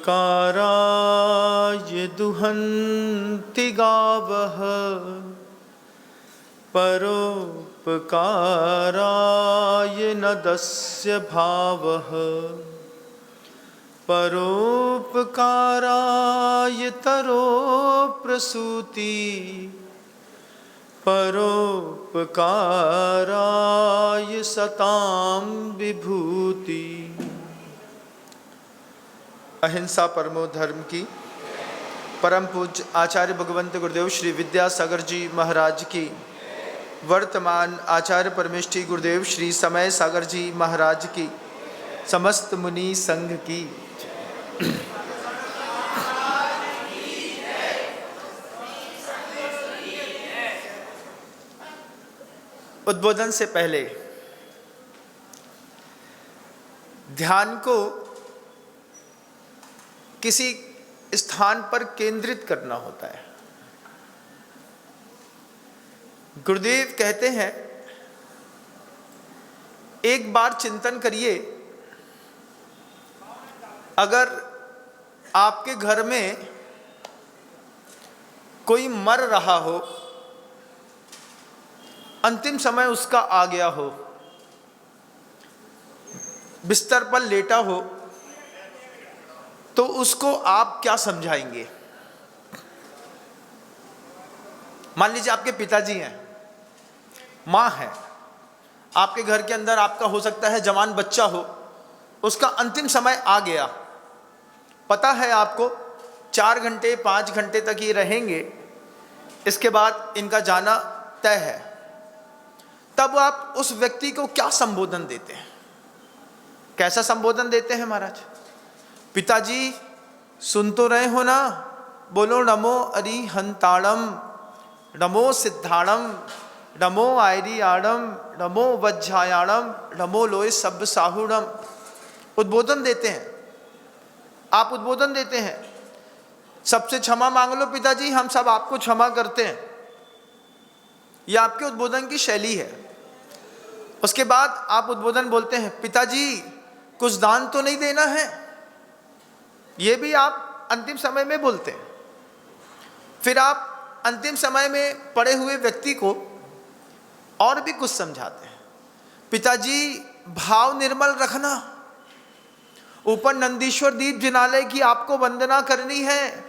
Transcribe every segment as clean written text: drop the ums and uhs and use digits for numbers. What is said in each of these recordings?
परोपकाराय दुहन्ति गावः, परोपकाराय न दस्य भावः, परोपकाराय तरो प्रसूति, परोपकाराय सतां विभूति। अहिंसा परमो धर्म की परम पूज्य आचार्य भगवंत गुरुदेव श्री विद्यासागर जी महाराज की, वर्तमान आचार्य परमेष्ठी गुरुदेव श्री समय सागर जी महाराज की, समस्त मुनि संघ की। उद्बोधन से पहले ध्यान को किसी स्थान पर केंद्रित करना होता है। गुरुदेव कहते हैं, एक बार चिंतन करिए, अगर आपके घर में कोई मर रहा हो, अंतिम समय उसका आ गया हो, बिस्तर पर लेटा हो, तो उसको आप क्या समझाएंगे? मान लीजिए आपके पिताजी हैं, मां है, आपके घर के अंदर आपका हो सकता है जवान बच्चा हो, उसका अंतिम समय आ गया, पता है आपको 4 घंटे 5 घंटे तक ये रहेंगे, इसके बाद इनका जाना तय है। तब आप उस व्यक्ति को क्या संबोधन देते हैं? कैसा संबोधन देते हैं महाराज? पिताजी सुन तो रहे हो ना, बोलो नमो अरिहंताणम, नमो सिद्धाणम, नमो आयरियाणम, नमो वज्जायाणम, नमो लोय सब साहुणम। उद्बोधन देते हैं, आप उद्बोधन देते हैं, सबसे क्षमा मांग लो पिताजी, हम सब आपको क्षमा करते हैं। यह आपके उद्बोधन की शैली है। उसके बाद आप उद्बोधन बोलते हैं, पिताजी कुछ दान तो नहीं देना है। ये भी आप अंतिम समय में बोलते हैं। फिर आप अंतिम समय में पड़े हुए व्यक्ति को और भी कुछ समझाते हैं। पिताजी भाव निर्मल रखना, ऊपर नंदीश्वर दीप जिनालय की आपको वंदना करनी है,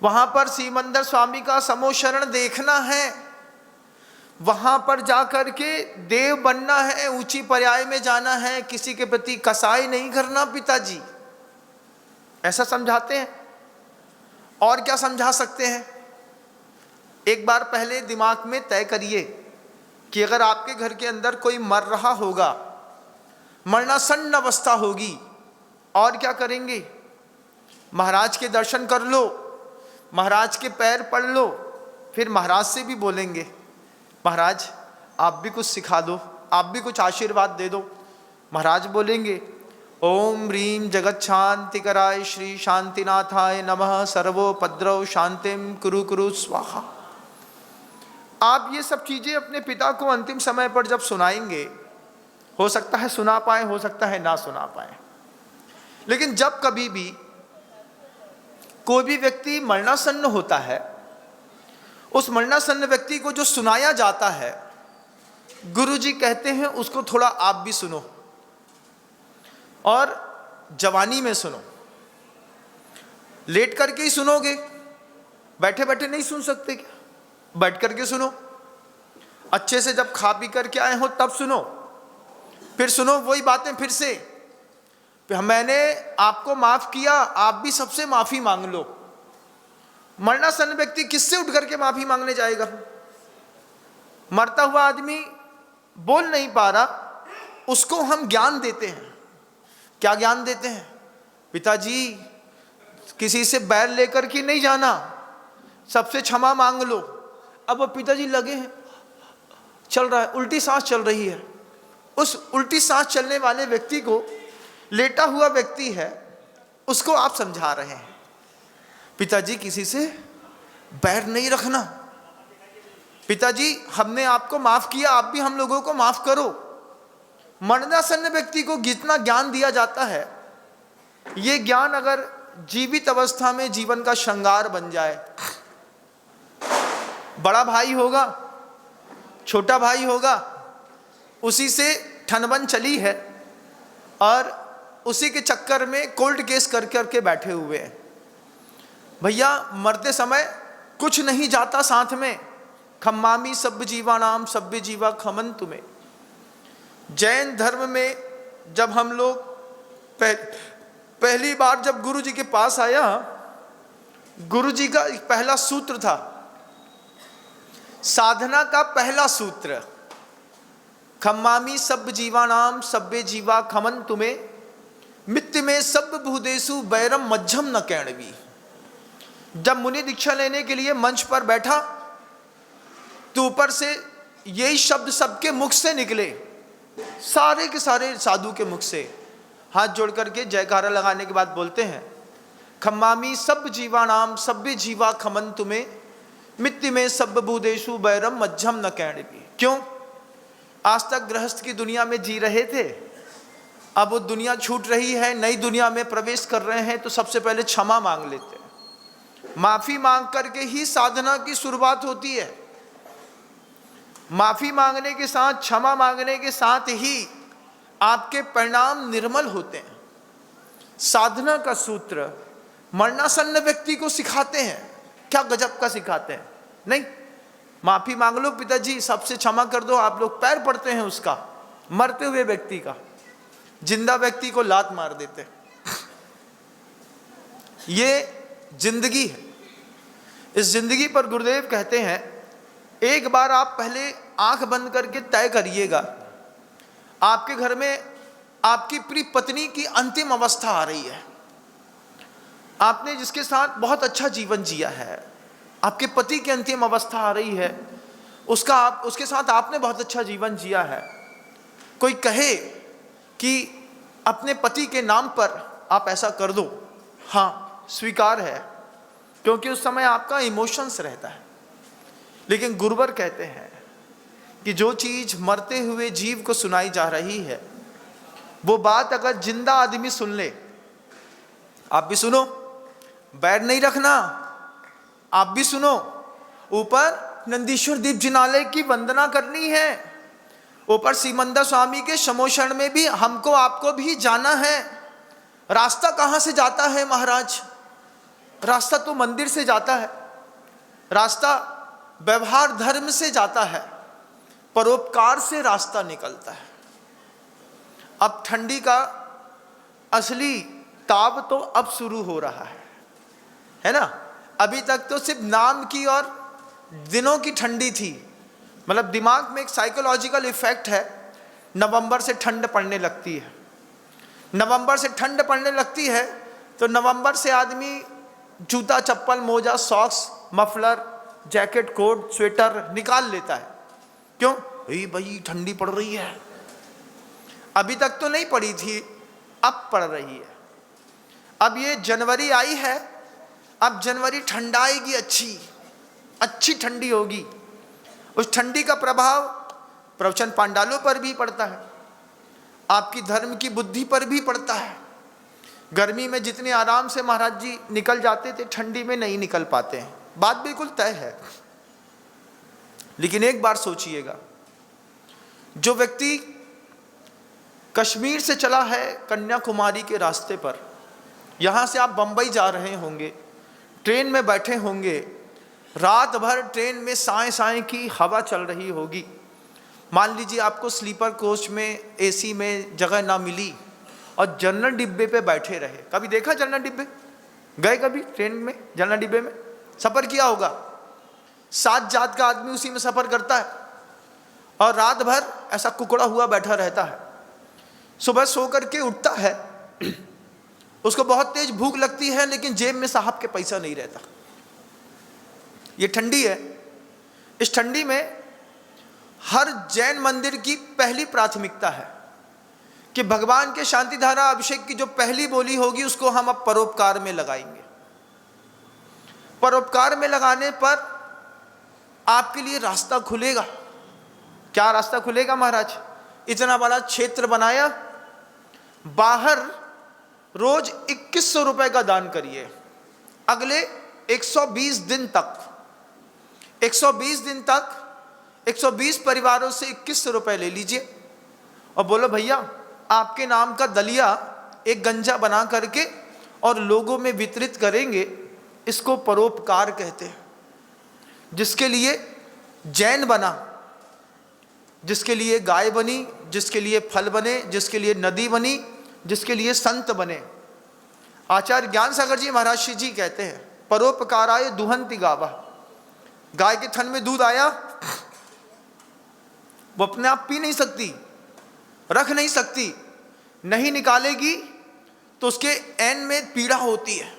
वहां पर सीमंदर स्वामी का समोशरण देखना है, वहां पर जाकर के देव बनना है, ऊंची पर्याय में जाना है, किसी के प्रति कसाई नहीं करना पिताजी। ऐसा समझाते हैं। और क्या समझा सकते हैं? एक बार पहले दिमाग में तय करिए कि अगर आपके घर के अंदर कोई मर रहा होगा, मरणासन्न अवस्था होगी, और क्या करेंगे? महाराज के दर्शन कर लो, महाराज के पैर पड़ लो, फिर महाराज से भी बोलेंगे, महाराज आप भी कुछ सिखा दो, आप भी कुछ आशीर्वाद दे दो। महाराज बोलेंगे, ओम ह्रीं जगत शांति कराय श्री शांतिनाथाय नमः, सर्वोपद्रव शांतिम कुरु कुरु स्वाहा। आप ये सब चीजें अपने पिता को अंतिम समय पर जब सुनाएंगे, हो सकता है सुना पाए, हो सकता है ना सुना पाए, लेकिन जब कभी भी कोई भी व्यक्ति मरणासन्न होता है, उस मरणासन्न व्यक्ति को जो सुनाया जाता है, गुरुजी कहते हैं उसको थोड़ा आप भी सुनो, और जवानी में सुनो। लेट करके ही सुनोगे, बैठे बैठे नहीं सुन सकते क्या? बैठ करके सुनो, अच्छे से जब खा पी करके आए हो तब सुनो, फिर सुनो वही बातें फिर से, मैंने आपको माफ किया, आप भी सबसे माफी मांग लो। मरणासन्न व्यक्ति किससे उठ करके माफी मांगने जाएगा? मरता हुआ आदमी बोल नहीं पा रहा, उसको हम ज्ञान देते हैं। क्या ज्ञान देते हैं? पिताजी किसी से बैर लेकर के नहीं जाना, सबसे क्षमा मांग लो। अब वो पिताजी लगे हैं, चल रहा है, उल्टी सांस चल रही है, उस उल्टी सांस चलने वाले व्यक्ति को, लेटा हुआ व्यक्ति है, उसको आप समझा रहे हैं, पिताजी किसी से बैर नहीं रखना, पिताजी हमने आपको माफ किया, आप भी हम लोगों को माफ करो। मरणासन्न व्यक्ति को जितना ज्ञान दिया जाता है, ये ज्ञान अगर जीवित अवस्था में जीवन का श्रृंगार बन जाए, बड़ा भाई होगा, छोटा भाई होगा, उसी से ठनबन चली है और उसी के चक्कर में कोर्ट केस कर करके बैठे हुए हैं। भैया मरते समय कुछ नहीं जाता साथ में। खम्मामी सब जीवानाम सभ्य जीवा खमन तुम्हें। जैन धर्म में जब हम लोग पहली बार जब गुरु जी के पास आया, गुरु जी का पहला सूत्र था, साधना का पहला सूत्र, खम्मामी सब जीवानाम सभ्य जीवा खमन तुम्हें, मित्य में सब भूदेशु बैरम मज्जम न कैणवी। जब मुनि दीक्षा लेने के लिए मंच पर बैठा तो ऊपर से यही शब्द सबके मुख से निकले, सारे के सारे साधु के मुख से। हाथ जोड़ करके जयकारा लगाने के बाद बोलते हैं, खम्मामी सब जीवानाम सभ्य जीवा खमन तुम्हें, मित्ति में सब भूदेशु बैरम मज्जम न कैणवी। क्यों? आज तक गृहस्थ की दुनिया में जी रहे थे, अब वो दुनिया छूट रही है, नई दुनिया में प्रवेश कर रहे हैं, तो सबसे पहले क्षमा मांग लेते हैं। माफी मांग करके ही साधना की शुरुआत होती है। माफी मांगने के साथ, क्षमा मांगने के साथ ही आपके परिणाम निर्मल होते हैं। साधना का सूत्र मरणासन्न व्यक्ति को सिखाते हैं। क्या गजब का सिखाते हैं। नहीं, माफी मांग लो पिताजी, सबसे क्षमा कर दो, आप लोग पैर पड़ते हैं उसका, मरते हुए व्यक्ति का। जिंदा व्यक्ति को लात मार देते। ये जिंदगी है। इस जिंदगी पर गुरुदेव कहते हैं, एक बार आप पहले आंख बंद करके तय करिएगा, आपके घर में आपकी प्रिय पत्नी की अंतिम अवस्था आ रही है। आपने जिसके साथ बहुत अच्छा जीवन जिया है, आपके पति की अंतिम अवस्था आ रही है, उसके साथ आपने बहुत अच्छा जीवन जिया है। कोई कहे कि अपने पति के नाम पर आप ऐसा कर दो, हाँ स्वीकार है, क्योंकि उस समय आपका इमोशंस रहता है। लेकिन गुरुवर कहते हैं कि जो चीज मरते हुए जीव को सुनाई जा रही है, वो बात अगर जिंदा आदमी सुन ले, आप भी सुनो, बैर नहीं रखना, आप भी सुनो। ऊपर नंदीश्वर दीप जिनालय की वंदना करनी है, ऊपर सीमंदा स्वामी के समोषण में भी हमको आपको भी जाना है। रास्ता कहाँ से जाता है महाराज? रास्ता तो मंदिर से जाता है, रास्ता व्यवहार धर्म से जाता है, परोपकार से रास्ता निकलता है। अब ठंडी का असली ताप तो अब शुरू हो रहा है ना? अभी तक तो सिर्फ नाम की और दिनों की ठंडी थी। मतलब दिमाग में एक साइकोलॉजिकल इफेक्ट है, नवंबर से ठंड पड़ने लगती है। नवंबर से ठंड पड़ने लगती है तो नवंबर से आदमी जूता चप्पल मोजा socks muffler jacket coat sweater निकाल लेता है। क्यों? भाई ठंडी पड़ रही है। अभी तक तो नहीं पड़ी थी, अब पड़ रही है। अब ये जनवरी आई है, अब जनवरी ठंड आएगी, अच्छी ठंडी होगी। उस ठंडी का प्रभाव प्रवचन पांडालों पर भी पड़ता है, आपकी धर्म की बुद्धि पर भी पड़ता है। गर्मी में जितने आराम से महाराज जी निकल जाते थे, ठंडी में नहीं निकल पाते हैं, बात बिल्कुल तय है। लेकिन एक बार सोचिएगा, जो व्यक्ति कश्मीर से चला है कन्याकुमारी के रास्ते पर, यहाँ से आप बंबई जा रहे होंगे, ट्रेन में बैठे होंगे, रात भर ट्रेन में साए साए की हवा चल रही होगी। मान लीजिए आपको स्लीपर कोच में एसी में जगह ना मिली और जनरल डिब्बे पे बैठे रहे। कभी देखा जनरल डिब्बे? गए कभी ट्रेन में जनरल डिब्बे में? सफ़र किया होगा। 7 जात का आदमी उसी में सफ़र करता है और रात भर ऐसा कुकड़ा हुआ बैठा रहता है। सुबह सो करके उठता है, उसको बहुत तेज भूख लगती है, लेकिन जेब में साहब के पैसा नहीं रहता। ये ठंडी है। इस ठंडी में हर जैन मंदिर की पहली प्राथमिकता है कि भगवान के शांति धारा अभिषेक की जो पहली बोली होगी उसको हम अब परोपकार में लगाएंगे। परोपकार में लगाने पर आपके लिए रास्ता खुलेगा। क्या रास्ता खुलेगा महाराज? इतना बड़ा क्षेत्र बनाया, बाहर रोज 2100 रुपए का दान करिए। अगले 120 दिन तक 120 परिवारों से 2100 रुपए ले लीजिए और बोलो भैया आपके नाम का दलिया एक गंजा बना करके और लोगों में वितरित करेंगे। इसको परोपकार कहते हैं। जिसके लिए जैन बना, जिसके लिए गाय बनी, जिसके लिए फल बने, जिसके लिए नदी बनी, जिसके लिए संत बने। आचार्य ज्ञान सागर जी महाराज श्री जी कहते हैं परोपकाराय दुहंति गावा। गाय के थन में दूध आया, वो अपने आप पी नहीं सकती, रख नहीं सकती, नहीं निकालेगी तो उसके एन में पीड़ा होती है।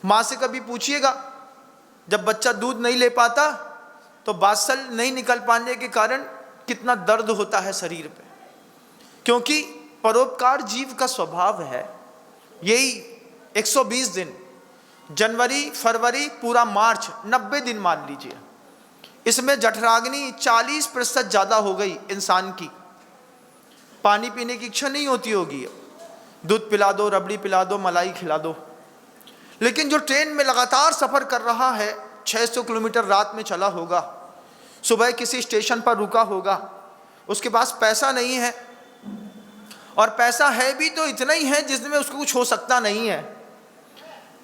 माँ से कभी पूछिएगा, जब बच्चा दूध नहीं ले पाता तो बात्सल नहीं निकल पाने के कारण कितना दर्द होता है शरीर पे, क्योंकि परोपकार जीव का स्वभाव है। यही 120 दिन, जनवरी फरवरी पूरा मार्च 90 दिन मान लीजिए, इसमें जठराग्नि 40% ज़्यादा हो गई इंसान की। पानी पीने की इच्छा नहीं होती होगी, दूध पिला दो, रबड़ी पिला दो, मलाई खिला दो। लेकिन जो ट्रेन में लगातार सफ़र कर रहा है, 600 किलोमीटर रात में चला होगा, सुबह किसी स्टेशन पर रुका होगा, उसके पास पैसा नहीं है, और पैसा है भी तो इतना ही है जिसमें उसको कुछ हो सकता नहीं है।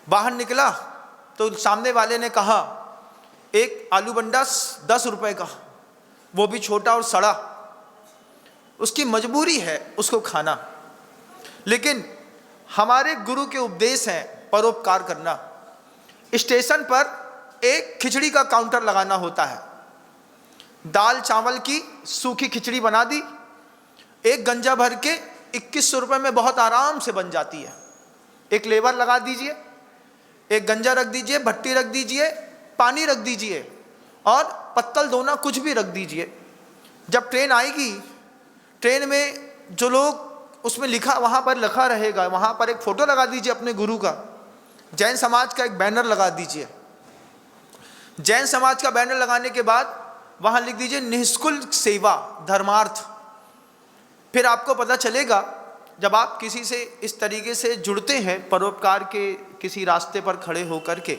बाहर निकला तो सामने वाले ने कहा एक आलू बंडा 10 रुपए का, वो भी छोटा और सड़ा। उसकी मजबूरी है उसको खाना। लेकिन हमारे गुरु के उपदेश हैं परोपकार करना। स्टेशन पर एक खिचड़ी का काउंटर लगाना होता है, दाल चावल की सूखी खिचड़ी बना दी, एक गंजा भर के 2100 रुपये में बहुत आराम से बन जाती है। एक लेबर लगा दीजिए, एक गंजा रख दीजिए, भट्टी रख दीजिए, पानी रख दीजिए और पत्तल दोना कुछ भी रख दीजिए। जब ट्रेन आएगी, ट्रेन में जो लोग उसमें लिखा, वहाँ पर लिखा रहेगा, वहाँ पर एक फ़ोटो लगा दीजिए अपने गुरु का। जैन समाज का एक बैनर लगा दीजिए। जैन समाज का बैनर लगाने के बाद वहाँ लिख दीजिए निःशुल्क सेवा धर्मार्थ। फिर आपको पता चलेगा, जब आप किसी से इस तरीके से जुड़ते हैं परोपकार के किसी रास्ते पर खड़े होकर के,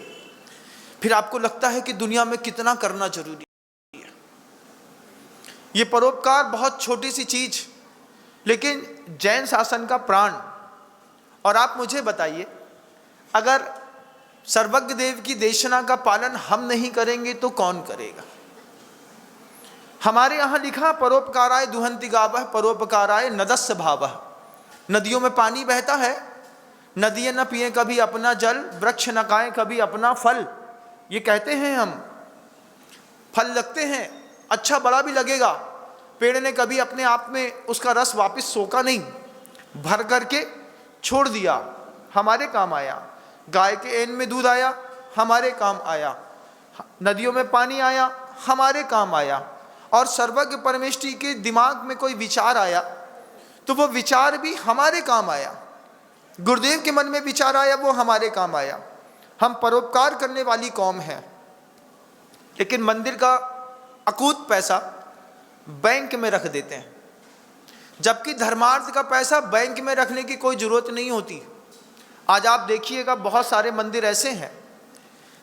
फिर आपको लगता है कि दुनिया में कितना करना जरूरी है। ये परोपकार बहुत छोटी सी चीज, लेकिन जैन शासन का प्राण। और आप मुझे बताइए, अगर सर्वज्ञ देव की देशना का पालन हम नहीं करेंगे तो कौन करेगा? हमारे यहाँ लिखा परोपकाराय दुहंति गावः परोपकाराय नदस्य भावः। नदियों में पानी बहता है, नदियाँ न पिए कभी अपना जल, वृक्ष न खाएं कभी अपना फल। ये कहते हैं हम, फल लगते हैं, अच्छा बड़ा भी लगेगा, पेड़ ने कभी अपने आप में उसका रस वापस सोखा नहीं, भर करके छोड़ दिया, हमारे काम आया। गाय के एन में दूध आया, हमारे काम आया। नदियों में पानी आया, हमारे काम आया। और सर्वज्ञ परमेष्ठी के दिमाग में कोई विचार आया तो वो विचार भी हमारे काम आया। गुरुदेव के मन में विचार आया, वो हमारे काम आया। हम परोपकार करने वाली कौम है। लेकिन मंदिर का अकूत पैसा बैंक में रख देते हैं, जबकि धर्मार्थ का पैसा बैंक में रखने की कोई ज़रूरत नहीं होती। आज आप देखिएगा, बहुत सारे मंदिर ऐसे हैं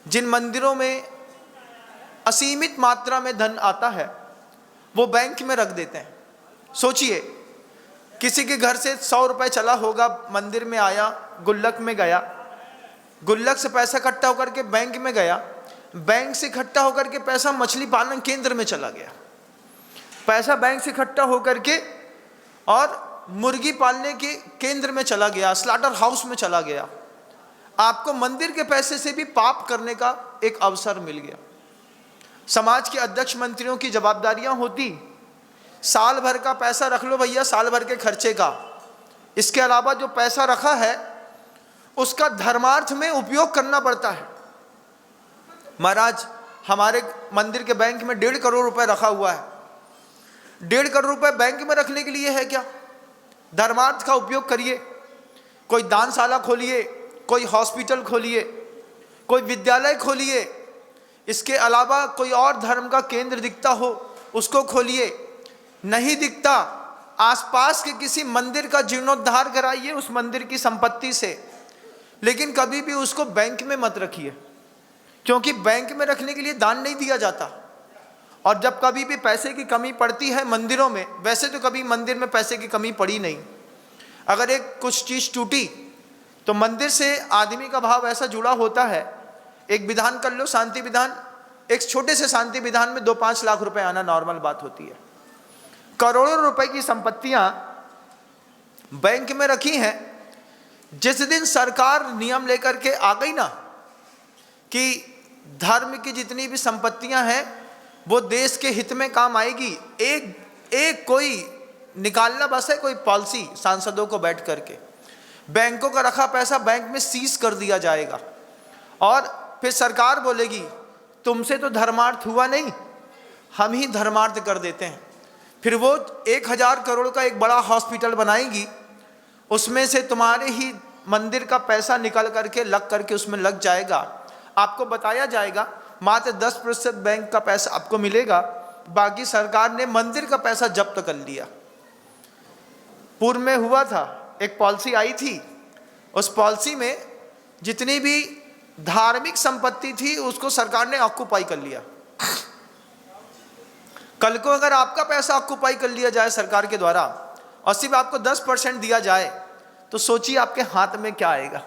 जिन मंदिरों में असीमित मात्रा में धन आता है, वो बैंक में रख देते हैं। सोचिए, किसी के घर से 100 रुपये चला होगा, मंदिर में आया, गुल्लक में गया, गुल्लक से पैसा इकट्ठा होकर के बैंक में गया, बैंक से इकट्ठा होकर के पैसा मछली पालन केंद्र में चला गया, पैसा बैंक से इकट्ठा होकर के और मुर्गी पालने के केंद्र में चला गया, स्लाटर हाउस में चला गया। आपको मंदिर के पैसे से भी पाप करने का एक अवसर मिल गया। समाज के अध्यक्ष मंत्रियों की जवाबदारियां होती, साल भर का पैसा रख लो भैया, साल भर के खर्चे का। इसके अलावा जो पैसा रखा है उसका धर्मार्थ में उपयोग करना पड़ता है। महाराज, हमारे मंदिर के बैंक में 1.5 करोड़ रुपए रखा हुआ है। 1.5 करोड़ रुपए बैंक में रखने के लिए है क्या? धर्मार्थ का उपयोग करिए। कोई दानशाला खोलिए, कोई हॉस्पिटल खोलिए, कोई विद्यालय खोलिए, इसके अलावा कोई और धर्म का केंद्र दिखता हो उसको खोलिए, नहीं दिखता आसपास के किसी मंदिर का जीर्णोद्धार कराइए उस मंदिर की संपत्ति से, लेकिन कभी भी उसको बैंक में मत रखिए, क्योंकि बैंक में रखने के लिए दान नहीं दिया जाता। और जब कभी भी पैसे की कमी पड़ती है मंदिरों में, वैसे तो कभी मंदिर में पैसे की कमी पड़ी नहीं, अगर एक कुछ चीज़ टूटी तो मंदिर से आदमी का भाव ऐसा जुड़ा होता है, एक विधान कर लो शांति विधान, एक छोटे से शांति विधान में 2-5 लाख रुपए आना नॉर्मल बात होती है। करोड़ों रुपए की संपत्तियां बैंक में रखी हैं, जिस दिन सरकार नियम लेकर के आ गई ना कि धर्म की जितनी भी संपत्तियां हैं वो देश के हित में काम आएगी, एक कोई निकालना बस है, कोई पॉलिसी सांसदों को बैठ करके बैंकों का रखा पैसा बैंक में सीज कर दिया जाएगा, और फिर सरकार बोलेगी तुमसे तो धर्मार्थ हुआ नहीं, हम ही धर्मार्थ कर देते हैं। फिर वो 1000 करोड़ का एक बड़ा हॉस्पिटल बनाएगी, उसमें से तुम्हारे ही मंदिर का पैसा निकल करके लग करके उसमें लग जाएगा। आपको बताया जाएगा मात्र 10% बैंक का पैसा आपको मिलेगा, बाकी सरकार ने मंदिर का पैसा जब्त कर लिया। पूर्व में हुआ था, एक पॉलिसी आई थी, उस पॉलिसी में जितनी भी धार्मिक संपत्ति थी उसको सरकार ने ऑक्युपाई कर लिया। कल को अगर आपका पैसा ऑक्युपाई कर लिया जाए सरकार के द्वारा और सिर्फ आपको 10% दिया जाए तो सोचिए आपके हाथ में क्या आएगा।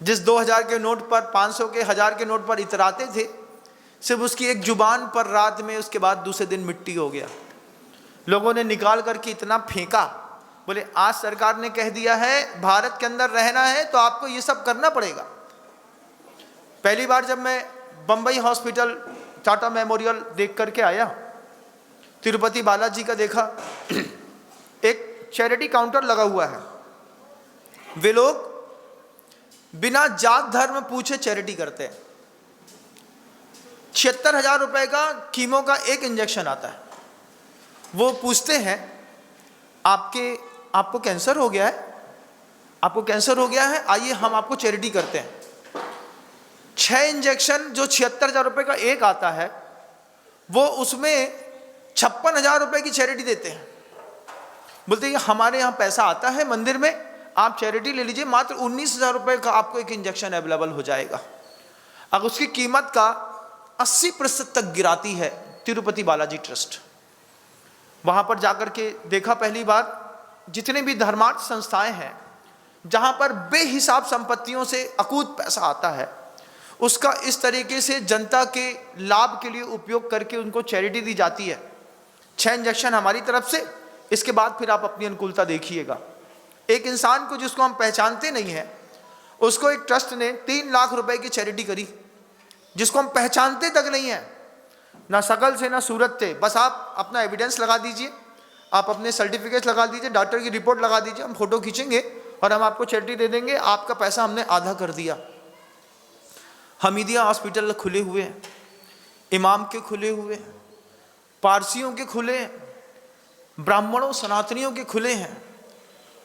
जिस 2000 के नोट पर, 500 के, 1000 के नोट पर इतराते थे, सिर्फ उसकी एक जुबान पर रात में, उसके बाद दूसरे दिन मिट्टी हो गया। लोगों ने निकाल करके इतना फेंका, बोले आज सरकार ने कह दिया है भारत के अंदर रहना है तो आपको ये सब करना पड़ेगा। पहली बार जब मैं बंबई हॉस्पिटल टाटा मेमोरियल देख करके आया, तिरुपति बालाजी का देखा, एक चैरिटी काउंटर लगा हुआ है, वे लोग बिना जात धर्म पूछे चैरिटी करते हैं। 76,000 रुपए का कीमो का एक इंजेक्शन आता है। वो पूछते हैं आपको कैंसर हो गया है, आपको कैंसर हो गया है, आइए हम आपको चैरिटी करते हैं। 6 इंजेक्शन जो 76,000 रुपए का एक आता है, वो उसमें 56,000 रुपए की चैरिटी देते हैं। बोलते हैं हमारे यहाँ पैसा आता है मंदिर में, आप चैरिटी ले लीजिए, मात्र 19,000 रुपए का आपको एक इंजेक्शन अवेलेबल हो जाएगा। अब उसकी कीमत का 80% तक गिराती है तिरुपति बालाजी ट्रस्ट। वहाँ पर जाकर के देखा पहली बार, जितने भी धर्मार्थ संस्थाएं हैं जहाँ पर बेहिसाब संपत्तियों से अकूत पैसा आता है, उसका इस तरीके से जनता के लाभ के लिए उपयोग करके उनको चैरिटी दी जाती है। 6 इंजेक्शन हमारी तरफ से, इसके बाद फिर आप अपनी अनुकूलता देखिएगा। एक इंसान को जिसको हम पहचानते नहीं हैं, उसको एक ट्रस्ट ने 3 लाख रुपए की चैरिटी करी, जिसको हम पहचानते तक नहीं है, ना शकल से ना सूरत से। बस आप अपना एविडेंस लगा दीजिए, आप अपने सर्टिफिकेट लगा दीजिए, डॉक्टर की रिपोर्ट लगा दीजिए, हम फोटो खींचेंगे और हम आपको चैरिटी दे देंगे, आपका पैसा हमने आधा कर दिया। हमीदिया हॉस्पिटल खुले हुए हैं, इमाम के खुले हुए हैं, पारसियों के खुले हैं, ब्राह्मणों सनातनियों के खुले हैं,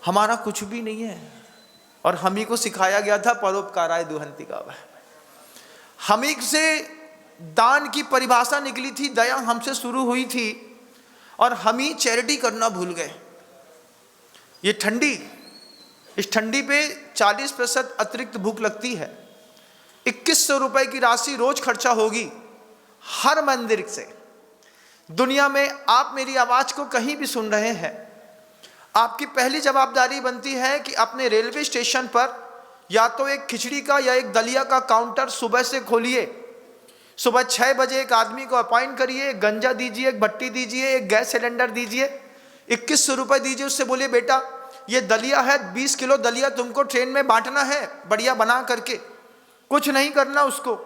हमारा कुछ भी नहीं है। और हम ही को सिखाया गया था परोपकाराय दुहंति का। हम ही से दान की परिभाषा निकली थी, दया हमसे शुरू हुई थी, और हम ही चैरिटी करना भूल गए। ये ठंडी, इस ठंडी पे 40% अतिरिक्त भूख लगती है। 2100 रुपए की राशि रोज खर्चा होगी हर मंदिर से। दुनिया में आप मेरी आवाज को कहीं भी सुन रहे हैं, आपकी पहली जवाबदारी बनती है कि अपने रेलवे स्टेशन पर या तो एक खिचड़ी का या एक दलिया का काउंटर सुबह से खोलिए। सुबह 6 बजे एक आदमी को अपॉइंट करिए, गंजा दीजिए, एक भट्टी दीजिए, एक गैस सिलेंडर दीजिए, 2100 रुपए दीजिए। उससे बोलिए बेटा ये दलिया है, 20 किलो दलिया तुमको ट्रेन में बांटना है, बढ़िया बना करके। कुछ नहीं करना उसको,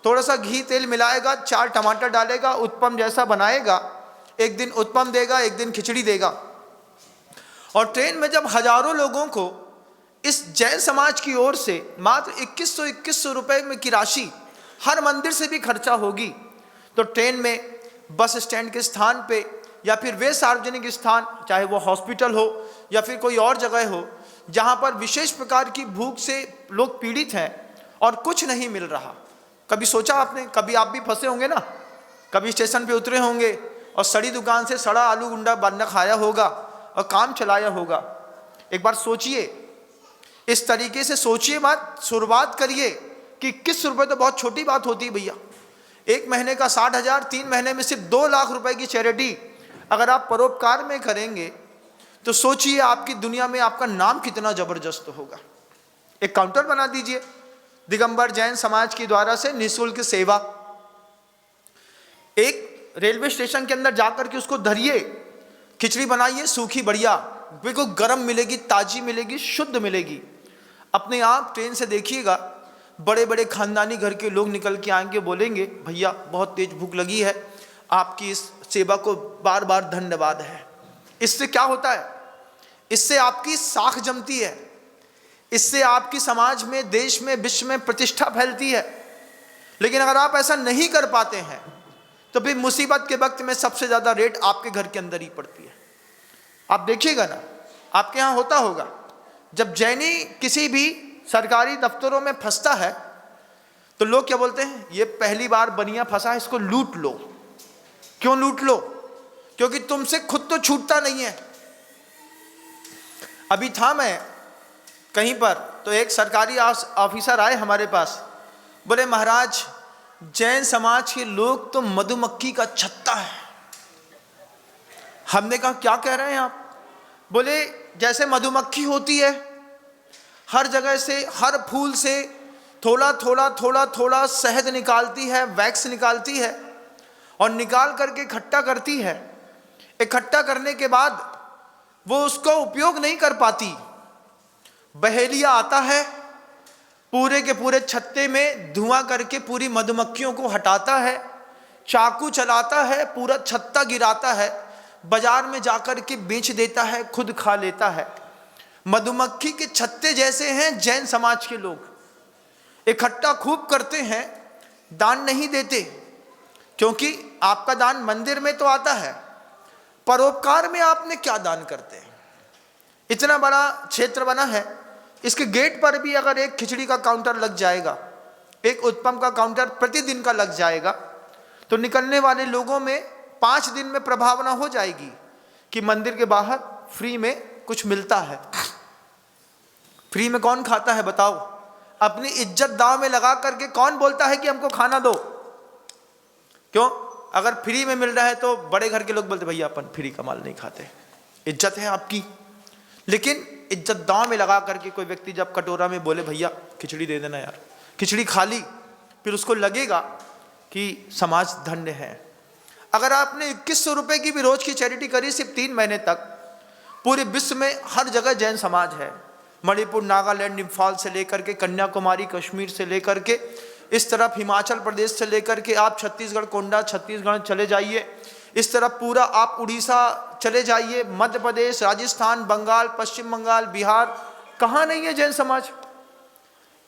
थोड़ा सा घी तेल मिलाएगा, 4 टमाटर डालेगा, उत्पम जैसा बनाएगा, एक दिन उत्पम देगा, एक दिन खिचड़ी देगा। और ट्रेन में जब हजारों लोगों को इस जैन समाज की ओर से मात्र 2100 रुपए में की राशि हर मंदिर से भी खर्चा होगी, तो ट्रेन में, बस स्टैंड के स्थान पे, या फिर वे सार्वजनिक स्थान, चाहे वो हॉस्पिटल हो या फिर कोई और जगह हो, जहाँ पर विशेष प्रकार की भूख से लोग पीड़ित हैं और कुछ नहीं मिल रहा, कभी सोचा आपने? कभी आप भी फंसे होंगे ना, कभी स्टेशन पे उतरे होंगे और सड़ी दुकान से सड़ा आलू गुंडा बंदा खाया होगा और काम चलाया होगा। एक बार सोचिए, इस तरीके से सोचिए, बात शुरुआत करिए कि 21 रुपये तो बहुत छोटी बात होती है भैया। एक महीने का 60,000, 3 महीने में सिर्फ 2 लाख रुपए की चैरिटी अगर आप परोपकार में करेंगे तो सोचिए आपकी दुनिया में आपका नाम कितना जबरदस्त होगा। एक काउंटर बना दीजिए दिगंबर जैन समाज के द्वारा से निःशुल्क सेवा। एक रेलवे स्टेशन के अंदर जाकर के उसको धरिए, खिचड़ी बनाइए सूखी बढ़िया, बिल्कुल गर्म मिलेगी, ताजी मिलेगी, शुद्ध मिलेगी। अपने आप ट्रेन से देखिएगा, बड़े बड़े खानदानी घर के लोग निकल के आएंगे, बोलेंगे भैया बहुत तेज भूख लगी है, आपकी इस सेवा को बार बार धन्यवाद है। इससे क्या होता है? इससे आपकी साख जमती है, इससे आपकी समाज में, देश में, विश्व में प्रतिष्ठा फैलती है। लेकिन अगर आप ऐसा नहीं कर पाते हैं तो फिर मुसीबत के वक्त में सबसे ज्यादा रेट आपके घर के अंदर ही पड़ती है। आप देखिएगा ना, आपके यहाँ होता होगा, जब जैनी किसी भी सरकारी दफ्तरों में फंसता है तो लोग क्या बोलते हैं? ये पहली बार बनिया फंसा है, इसको लूट लो। क्यों लूट लो? क्योंकि तुमसे खुद तो छूटता नहीं है। अभी था मैं कहीं पर, तो एक सरकारी ऑफिसर आए हमारे पास, बोले महाराज जैन समाज के लोग तो मधुमक्खी का छत्ता है। हमने कहा क्या कह रहे हैं आप? बोले जैसे मधुमक्खी होती है, हर जगह से, हर फूल से थोड़ा थोड़ा थोड़ा थोड़ा शहद निकालती है, वैक्स निकालती है और निकाल करके इकट्ठा करती है। इकट्ठा करने के बाद वो उसको उपयोग नहीं कर पाती। बहेलिया आता है, पूरे के पूरे छत्ते में धुआं करके पूरी मधुमक्खियों को हटाता है, चाकू चलाता है, पूरा छत्ता गिराता है, बाजार में जाकर के बेच देता है, खुद खा लेता है। मधुमक्खी के छत्ते जैसे हैं जैन समाज के लोग। इकट्ठा खूब करते हैं, दान नहीं देते, क्योंकि आपका दान मंदिर में तो आता है, परोपकार में आपने क्या दान करते हैं? इतना बड़ा क्षेत्र बना है, इसके गेट पर भी अगर एक खिचड़ी का काउंटर लग जाएगा, एक उत्पम का काउंटर प्रतिदिन का लग जाएगा, तो निकलने वाले लोगों में 5 दिन में प्रभावना हो जाएगी कि मंदिर के बाहर फ्री में कुछ मिलता है। फ्री में कौन खाता है बताओ? अपनी इज्जत दांव में लगा करके कौन बोलता है कि हमको खाना दो? क्यों? अगर फ्री में मिल रहा है तो बड़े घर के लोग बोलते भैया अपन फ्री का माल नहीं खाते, इज्जत है आपकी। लेकिन इज्जत दांव में लगा करके कोई व्यक्ति जब कटोरा में बोले भैया खिचड़ी दे देना यार, खिचड़ी खा ली, फिर उसको लगेगा कि समाज धन्य है। अगर आपने 2100 रुपए की भी रोज की चैरिटी करी सिर्फ 3 महीने तक, पूरे विश्व में हर जगह जैन समाज है। मणिपुर, नागालैंड, इम्फाल से लेकर के कन्याकुमारी, कश्मीर से लेकर के इस तरफ हिमाचल प्रदेश से लेकर के आप छत्तीसगढ़, कोंडा छत्तीसगढ़ चले जाइए, इस तरफ पूरा आप उड़ीसा चले जाइए, मध्य प्रदेश, राजस्थान, बंगाल, पश्चिम बंगाल, बिहार, कहाँ नहीं है जैन समाज?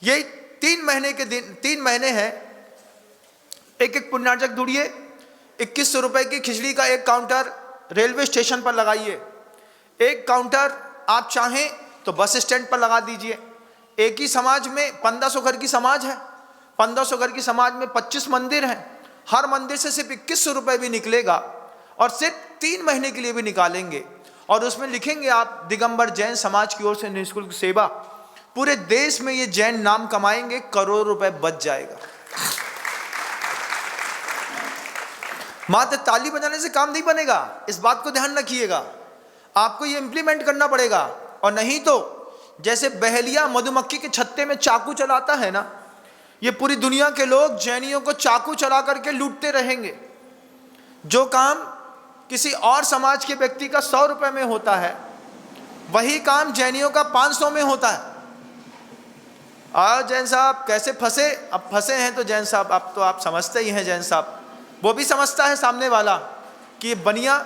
यही 3 महीने के दिन, 3 महीने हैं। एक एक पुण्यार्जक ढूंढिए, 2100 रुपए की खिचड़ी का एक काउंटर रेलवे स्टेशन पर लगाइए, एक काउंटर आप चाहें तो बस स्टैंड पर लगा दीजिए। एक ही समाज में 1500 घर की समाज है, 1500 घर की समाज में 25 मंदिर हैं, हर मंदिर से सिर्फ 2100 रुपए भी निकलेगा और सिर्फ 3 महीने के लिए भी निकालेंगे और उसमें लिखेंगे आप दिगंबर जैन समाज की ओर से निःशुल्क सेवा, पूरे देश में ये जैन नाम कमाएंगे, करोड़ों रुपए बच जाएगा। मात्र ताली बजाने से काम नहीं बनेगा, इस बात को ध्यान रखिएगा, आपको ये इंप्लीमेंट करना पड़ेगा। और नहीं तो जैसे बहेलिया मधुमक्खी के छत्ते में चाकू चलाता है ना, ये पूरी दुनिया के लोग जैनियों को चाकू चला करके लूटते रहेंगे। जो काम किसी और समाज के व्यक्ति का 100 रुपए में होता है, वही काम जैनियों का 500 में होता है। और जैन साहब कैसे फंसे? अब फंसे हैं तो जैन साहब अब तो आप समझते ही हैं। जैन साहब वो भी समझता है सामने वाला कि बनिया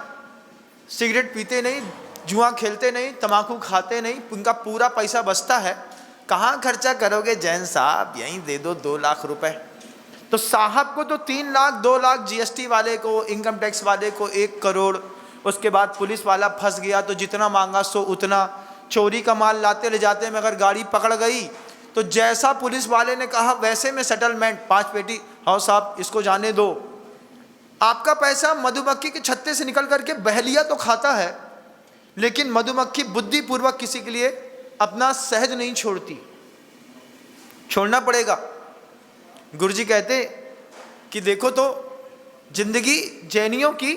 सिगरेट पीते नहीं, जुआ खेलते नहीं, तम्बाकू खाते नहीं, उनका पूरा पैसा बचता है। कहाँ खर्चा करोगे जैन साहब, यहीं दे दो 2 लाख रुपए। तो साहब को तो 3 लाख, 2 लाख, जीएसटी वाले को, इनकम टैक्स वाले को 1 करोड़, उसके बाद पुलिस वाला फंस गया तो जितना मांगा सो उतना, चोरी का माल लाते ले जाते में अगर गाड़ी पकड़ गई तो जैसा पुलिस वाले ने कहा वैसे में सेटलमेंट, 5 पेटी, हाँ साहब इसको जाने दो। आपका पैसा मधुमक्खी के छत्ते से निकल करके बहलिया तो खाता है, लेकिन मधुमक्खी बुद्धिपूर्वक किसी के लिए अपना शहद नहीं छोड़ती, छोड़ना पड़ेगा। गुरुजी कहते कि देखो तो जिंदगी जैनियों की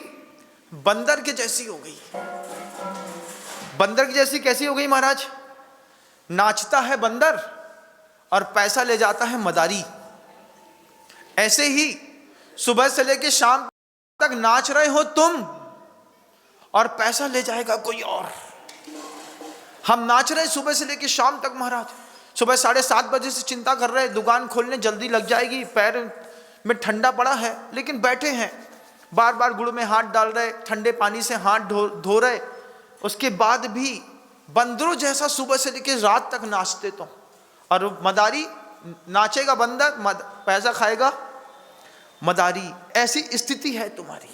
बंदर के जैसी हो गई। बंदर की जैसी कैसी हो गई महाराज? नाचता है बंदर और पैसा ले जाता है मदारी। ऐसे ही सुबह से लेकर शाम तक नाच रहे हो तुम और पैसा ले जाएगा कोई और। हम नाच रहे सुबह से लेकर शाम तक महाराज, सुबह 7:30 बजे से चिंता कर रहे दुकान खोलने जल्दी लग जाएगी, पैर में ठंडा पड़ा है, लेकिन बैठे हैं, बार बार गुड़ में हाथ डाल रहे, ठंडे पानी से हाथ धो रहे, उसके बाद भी बंदरों जैसा सुबह से लेकर रात तक नाचते तुम। और मदारी नाचेगा बंदर, पैसा खाएगा मदारी। ऐसी स्थिति है तुम्हारी।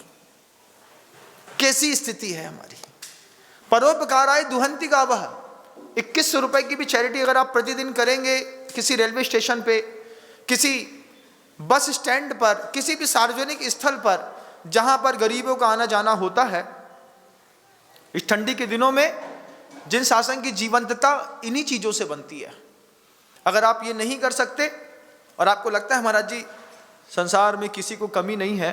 कैसी स्थिति है हमारी? परोपकाराय दुहंति गावः। 2100 रुपए की भी चैरिटी अगर आप प्रतिदिन करेंगे, किसी रेलवे स्टेशन पे, किसी बस स्टैंड पर, किसी भी सार्वजनिक स्थल पर जहां पर गरीबों का आना जाना होता है, इस ठंडी के दिनों में जिन शासन की जीवंतता इन्हीं चीजों से बनती है। अगर आप ये नहीं कर सकते और आपको लगता है महाराज जी संसार में किसी को कमी नहीं है,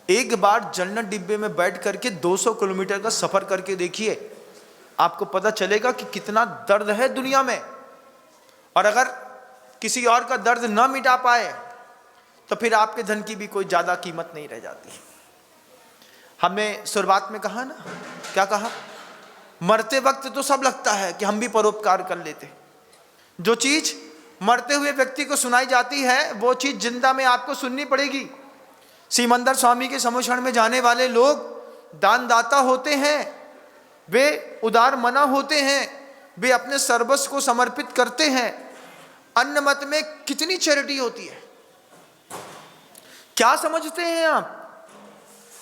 एक बार जनरल डिब्बे में बैठ करके 200 किलोमीटर का सफर करके देखिए, आपको पता चलेगा कि कितना दर्द है दुनिया में। और अगर किसी और का दर्द न मिटा पाए तो फिर आपके धन की भी कोई ज्यादा कीमत नहीं रह जाती। हमने शुरुआत में कहा ना, क्या कहा? मरते वक्त तो सब लगता है कि हम भी परोपकार कर लेते। जो चीज मरते हुए व्यक्ति को सुनाई जाती है वो चीज जिंदा में आपको सुननी पड़ेगी। सीमंदर स्वामी के समूषण में जाने वाले लोग दानदाता होते हैं, वे उदार मना होते हैं, वे अपने सर्वस्व को समर्पित करते हैं। अन्न मत में कितनी चैरिटी होती है, क्या समझते हैं आप?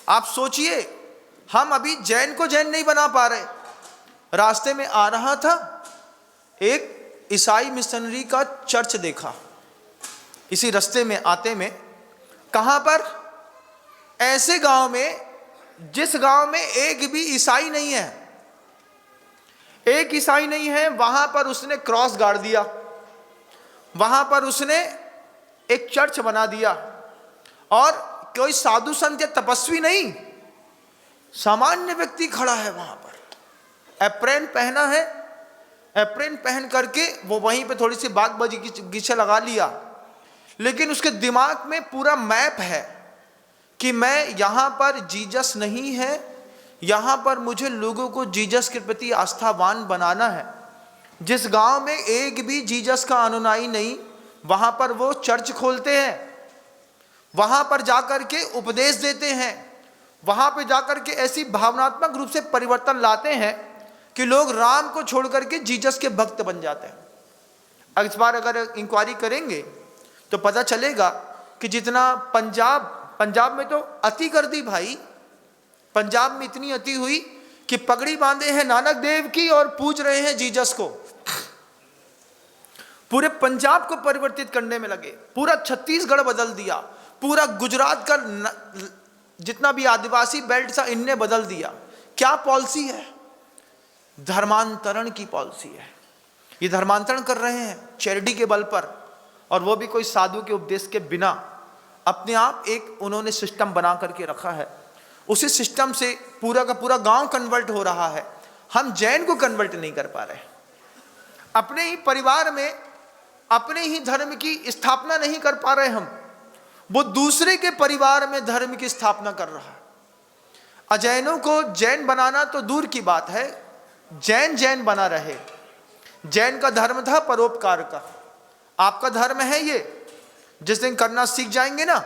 आप सोचिए, हम अभी जैन को जैन नहीं बना पा रहे। रास्ते में आ रहा था, एक ईसाई मिशनरी का चर्च देखा। इसी रास्ते में आते में, कहां पर? ऐसे गांव में जिस गांव में एक भी ईसाई नहीं है, एक ईसाई नहीं है, वहां पर उसने क्रॉस गाड़ दिया, वहां पर उसने एक चर्च बना दिया। और कोई साधु संत या तपस्वी नहीं, सामान्य व्यक्ति खड़ा है वहां पर, एप्रन पहना है, एप्रन पहन करके वो वहीं पे थोड़ी सी बाग बगीचा लगा लिया, लेकिन उसके दिमाग में पूरा मैप है कि मैं यहां पर जीसस नहीं है, यहां पर मुझे लोगों को जीसस के प्रति आस्थावान बनाना है। जिस गांव में एक भी जीसस का अनुयायी नहीं, वहां पर वो चर्च खोलते हैं, वहां पर जाकर के उपदेश देते हैं, वहां पर जाकर के ऐसी भावनात्मक रूप से परिवर्तन लाते हैं कि लोग राम को छोड़ करके जीसस के भक्त बन जाते हैं। इस बार अगर इंक्वायरी करेंगे तो पता चलेगा कि जितना पंजाब में तो अति कर दी भाई। पंजाब में इतनी अति हुई कि पगड़ी बांधे हैं नानक देव की और पूज रहे हैं जीसस को। पूरे पंजाब को परिवर्तित करने में लगे, पूरा छत्तीसगढ़ बदल दिया, पूरा गुजरात का जितना भी आदिवासी बेल्ट था इनने बदल दिया। क्या पॉलिसी है? धर्मांतरण की पॉलिसी है। ये धर्मांतरण कर रहे हैं चैरिटी के बल पर, और वो भी कोई साधु के उपदेश के बिना। अपने आप एक उन्होंने सिस्टम बना करके रखा है, उसी सिस्टम से पूरा का पूरा गांव कन्वर्ट हो रहा है। हम जैन को कन्वर्ट नहीं कर पा रहे, अपने ही परिवार में अपने ही धर्म की स्थापना नहीं कर पा रहे हम, वो दूसरे के परिवार में धर्म की स्थापना कर रहा है। अजैनों को जैन बनाना तो दूर की बात है, जैन बना रहे। जैन का धर्म था परोपकार का, आपका धर्म है ये। जिस दिन करना सीख जाएंगे ना,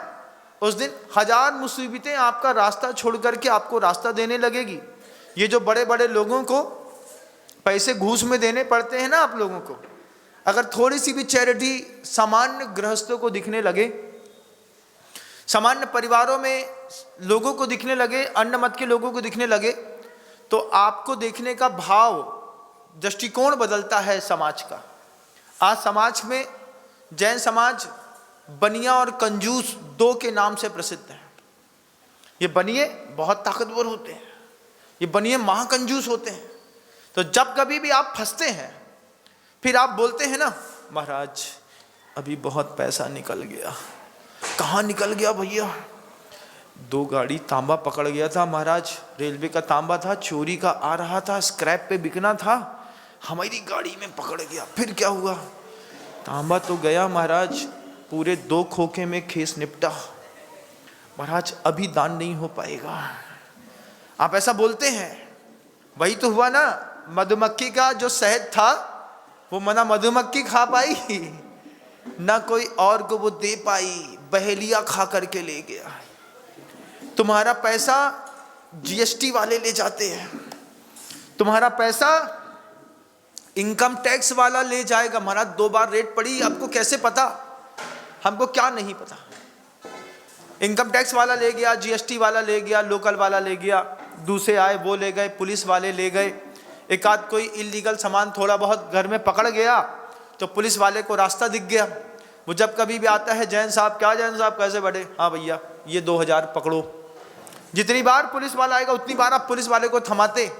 उस दिन हजार मुसीबतें आपका रास्ता छोड़ करके आपको रास्ता देने लगेगी। ये जो बड़े बड़े लोगों को पैसे घूस में देने पड़ते हैं ना आप लोगों को, अगर थोड़ी सी भी चैरिटी सामान्य गृहस्थों को दिखने लगे, सामान्य परिवारों में लोगों को दिखने लगे, अन्न मत के लोगों को दिखने लगे, तो आपको देखने का भाव, दृष्टिकोण बदलता है समाज का। आज समाज में जैन समाज बनिया और कंजूस दो के नाम से प्रसिद्ध है। ये बनिए बहुत ताकतवर होते हैं, ये बनिए महाकंजूस होते हैं। तो जब कभी भी आप फंसते हैं, फिर आप बोलते हैं ना, महाराज अभी बहुत पैसा निकल गया। कहाँ निकल गया भैया? 2 गाड़ी तांबा पकड़ गया था महाराज, रेलवे का तांबा था, चोरी का आ रहा था, स्क्रैप पे बिकना था, हमारी गाड़ी में पकड़ गया। फिर क्या हुआ? तांबा तो गया महाराज, पूरे 2 खोखे में खेस निपटा। महाराज अभी दान नहीं हो पाएगा। आप ऐसा बोलते हैं। वही तो हुआ ना, मधुमक्खी का जो शहद था वो मना मधुमक्खी खा पाई ना कोई और को वो दे पाई, बहेलिया खा करके ले गया। तुम्हारा पैसा जीएसटी वाले ले जाते हैं, तुम्हारा पैसा इनकम टैक्स वाला ले जाएगा। महाराज 2 बार रेट पड़ी, आपको कैसे पता? हमको क्या नहीं पता। इनकम टैक्स वाला ले गया, जीएसटी वाला ले गया, लोकल वाला ले गया, दूसरे आए वो ले गए, पुलिस वाले ले गए। एक आध कोई इलीगल सामान थोड़ा बहुत घर में पकड़ गया तो पुलिस वाले को रास्ता दिख गया। वो जब कभी भी आता है, जैन साहब, क्या जैन साहब कैसे बढ़े? हाँ भैया ये 2000 पकड़ो। जितनी बार पुलिस वाला आएगा उतनी बार आप पुलिस वाले को थमाते।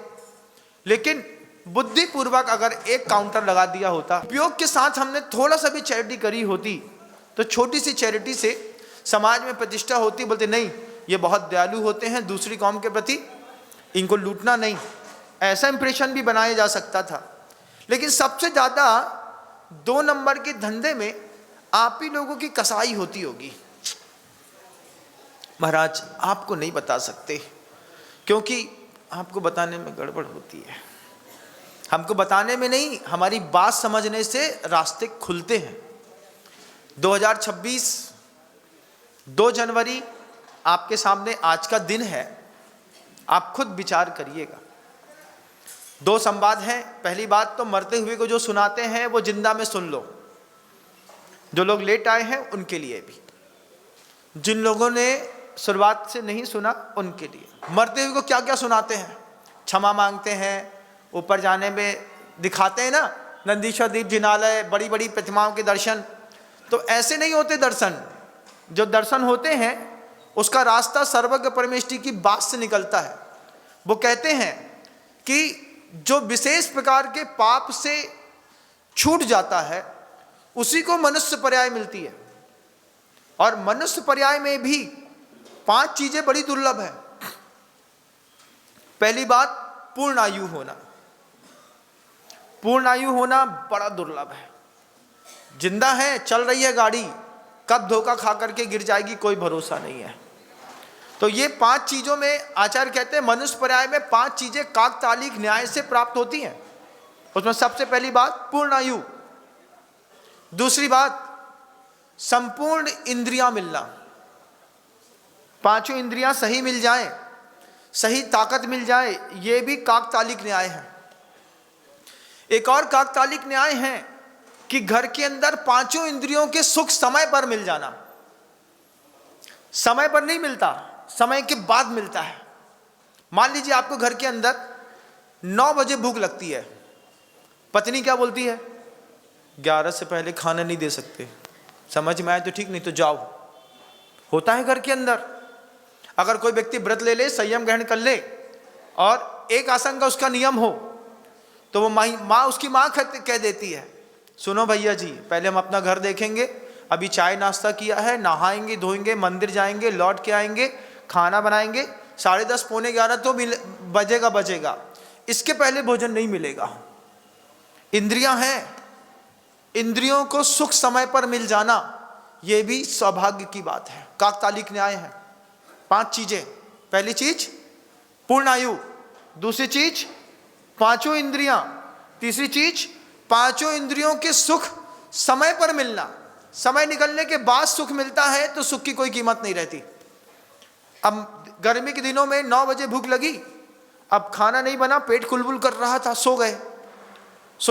लेकिन बुद्धिपूर्वक अगर एक काउंटर लगा दिया होता, उपयोग के साथ हमने थोड़ा सा भी चैरिटी करी होती, तो छोटी सी चैरिटी से समाज में प्रतिष्ठा होती। बोलते नहीं ये बहुत दयालु होते हैं दूसरी कौम के प्रति, इनको लूटना नहीं, ऐसा इंप्रेशन भी बनाया जा सकता था। लेकिन सबसे ज़्यादा 2 नंबर के धंधे में आप ही लोगों की कसाई होती होगी। महाराज आपको नहीं बता सकते, क्योंकि आपको बताने में गड़बड़ होती है। हमको बताने में नहीं, हमारी बात समझने से रास्ते खुलते हैं। 2026 2 जनवरी आपके सामने आज का दिन है। आप खुद विचार करिएगा। 2 संवाद हैं। पहली बात तो मरते हुए को जो सुनाते हैं वो जिंदा में सुन लो। जो लोग लेट आए हैं उनके लिए भी, जिन लोगों ने शुरुआत से नहीं सुना उनके लिए। मरते हुए को क्या क्या सुनाते हैं? क्षमा मांगते हैं, ऊपर जाने में दिखाते हैं ना, नंदीश्वर दीप जिनालय, बड़ी बड़ी प्रतिमाओं के दर्शन। तो ऐसे नहीं होते दर्शन। जो दर्शन होते हैं उसका रास्ता सर्वज्ञ परमेष्टि की बात से निकलता है। वो कहते हैं कि जो विशेष प्रकार के पाप से छूट जाता है उसी को मनुष्य पर्याय मिलती है। और मनुष्य पर्याय में भी 5 चीजें बड़ी दुर्लभ है। पहली बात, पूर्ण आयु होना। पूर्ण आयु होना बड़ा दुर्लभ है। जिंदा है, चल रही है गाड़ी, कब धोखा खा करके गिर जाएगी कोई भरोसा नहीं है। तो ये 5 चीजों में आचार्य कहते हैं मनुष्य पर्याय में 5 चीजें काकतालीय न्याय से प्राप्त होती हैं। उसमें सबसे पहली बात पूर्ण आयु। दूसरी बात संपूर्ण इंद्रियां मिलना। 5 इंद्रियां सही मिल जाएं, सही ताकत मिल जाए, ये भी काकतालीय न्याय है। एक और काकतालीय न्याय है कि घर के अंदर 5 इंद्रियों के सुख समय पर मिल जाना। समय पर नहीं मिलता, समय के बाद मिलता है। मान लीजिए आपको घर के अंदर 9 बजे भूख लगती है, पत्नी क्या बोलती है? 11 से पहले खाना नहीं दे सकते। समझ में आए तो ठीक, नहीं तो जाओ। होता है घर के अंदर। अगर कोई व्यक्ति व्रत ले ले, संयम ग्रहण कर ले और एक आसन का उसका नियम हो, तो वो माँ उसकी माँ कह देती है, सुनो भैया जी, पहले हम अपना घर देखेंगे, अभी चाय नाश्ता किया है, नहाएंगे धोएंगे, मंदिर जाएंगे, लौट के आएंगे, खाना बनाएंगे, 10:30 पौने 11 तो बजेगा। इसके पहले भोजन नहीं मिलेगा। इंद्रियां हैं, इंद्रियों को सुख समय पर मिल जाना ये भी सौभाग्य की बात है। काकतालीय न्याय है। 5 चीजें। पहली चीज पूर्ण आयु, दूसरी चीज 5 इंद्रियां, तीसरी चीज 5 इंद्रियों के सुख समय पर मिलना। समय निकलने के बाद सुख मिलता है तो सुख की कोई कीमत नहीं रहती। अब गर्मी के दिनों में 9 बजे भूख लगी, अब खाना नहीं बना, पेट कुलबुल कर रहा था, सो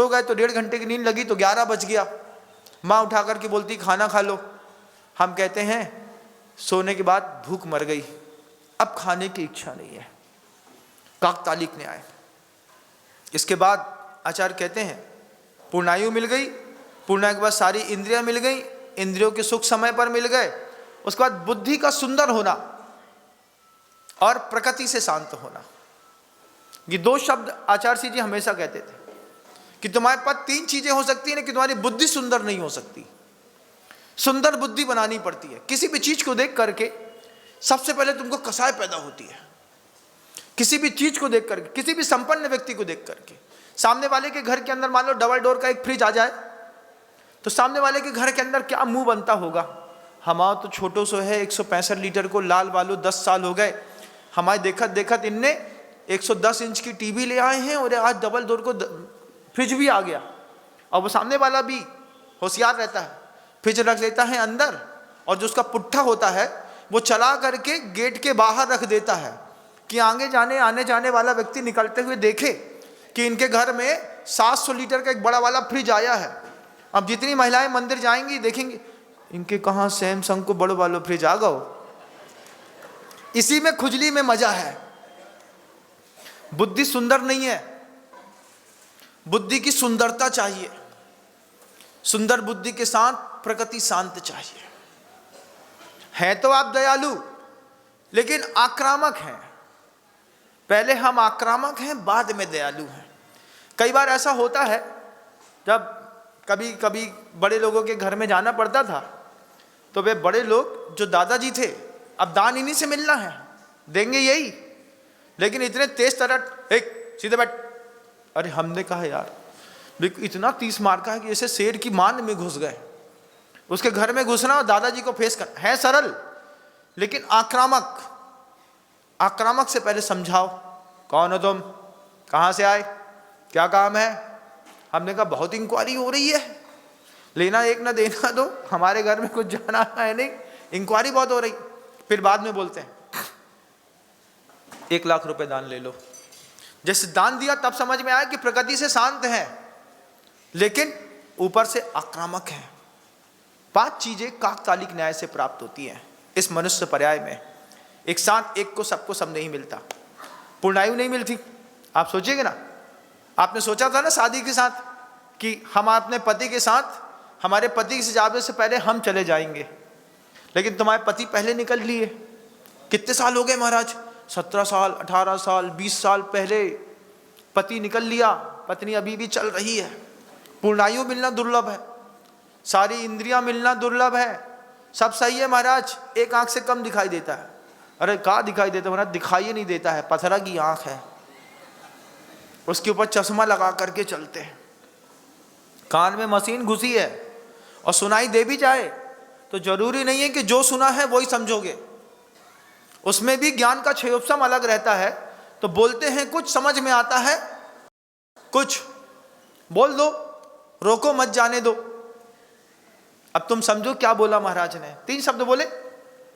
गए तो 1.5 घंटे की नींद लगी तो 11 बज गया। माँ उठा करके बोलती खाना खा लो। हम कहते हैं सोने के बाद भूख मर गई, अब खाने की इच्छा नहीं है। काकतालीय न्याय। इसके बाद आचार्य कहते हैं पूर्णायु मिल गई, पूर्ण के बाद सारी इंद्रियां मिल गई, इंद्रियों के सुख समय पर मिल गए। उसके बाद बुद्धि का सुंदर होना और प्रकृति से शांत होना, ये दो शब्द आचार्य सिंह जी हमेशा कहते थे कि तुम्हारे पास तीन चीजें हो सकती है, लेकिन तुम्हारी बुद्धि सुंदर नहीं हो सकती। सुंदर बुद्धि बनानी पड़ती है। किसी भी चीज को देख करके सबसे पहले तुमको कसाय पैदा होती है। किसी भी चीज को देख करके, किसी भी संपन्न व्यक्ति को देख करके, सामने वाले के घर के अंदर मान लो डबल डोर का एक फ्रिज आ जाए तो सामने वाले के घर के अंदर क्या मुंह बनता होगा। हमारा तो छोटो सो है 165 लीटर को, लाल वालू 10 साल हो गए, हमारे देखत देखत इनने 110 इंच की टीवी ले आए हैं और आज डबल डोर को फ्रिज भी आ गया। और वो सामने वाला भी होशियार रहता है, फ्रिज रख लेता है अंदर और जो उसका पुट्ठा होता है वो चला करके गेट के बाहर रख देता है कि आने जाने वाला व्यक्ति निकलते हुए देखे कि इनके घर में 700 लीटर का एक बड़ा वाला फ्रिज आया है। अब जितनी महिलाएं मंदिर जाएंगी देखेंगी इनके कहाँ सैमसंग को बड़ो वालो फ्रिज आ गओ। इसी में खुजली में मजा है। बुद्धि सुंदर नहीं है, बुद्धि की सुंदरता चाहिए। सुंदर बुद्धि के साथ प्रकृति शांत चाहिए। है तो आप दयालु लेकिन आक्रामक हैं। पहले हम आक्रामक हैं, बाद में दयालु हैं। कई बार ऐसा होता है जब कभी कभी बड़े लोगों के घर में जाना पड़ता था तो वे बड़े लोग जो दादाजी थे, अब दान इन्हीं से मिलना है, देंगे यही, लेकिन इतने तेज तरह एक सीधे बैठ। अरे हमने कहा यार इतना 30 मार का है कि जैसे शेर की मान में घुस गए। उसके घर में घुसना और दादाजी को फेस करना है सरल, लेकिन आक्रामक। आक्रामक से पहले समझाओ, कौन हो तुम, कहाँ से आए, क्या काम है। हमने कहा बहुत इंक्वायरी हो रही है, लेना एक ना देना दो, हमारे घर में कुछ जाना है नहीं, इंक्वायरी बहुत हो रही। फिर बाद में बोलते हैं 1 लाख रुपए दान ले लो। जैसे दान दिया तब समझ में आया कि प्रकृति से शांत है लेकिन ऊपर से आक्रामक है। 5 चीजें काकतालिक न्याय से प्राप्त होती हैं इस मनुष्य पर्याय में। एक साथ एक को सबको सब नहीं मिलता, पूर्णायु नहीं मिलती। आप सोचिएगा ना, आपने सोचा था ना शादी के साथ कि हम अपने पति के साथ, हमारे पति से जाने से पहले हम चले जाएंगे, लेकिन तुम्हारे पति पहले निकल लिए। कितने साल हो गए महाराज, 17 साल 18 साल 20 साल पहले पति निकल लिया, पत्नी अभी भी चल रही है। पूर्णायु मिलना दुर्लभ है, सारी इंद्रियां मिलना दुर्लभ है। सब सही है महाराज, एक आंख से कम दिखाई देता है। अरे कहाँ दिखाई देता है महाराज, दिखाई नहीं देता है, पथरा की आंख है, उसके ऊपर चश्मा लगा करके चलते हैं। कान में मशीन घुसी है और सुनाई दे भी जाए तो जरूरी नहीं है कि जो सुना है वही समझोगे, उसमें भी ज्ञान का क्षयोपम अलग रहता है। तो बोलते हैं कुछ, समझ में आता है कुछ। बोल दो, रोको मत, जाने दो। अब तुम समझो क्या बोला महाराज ने। 3 शब्द बोले,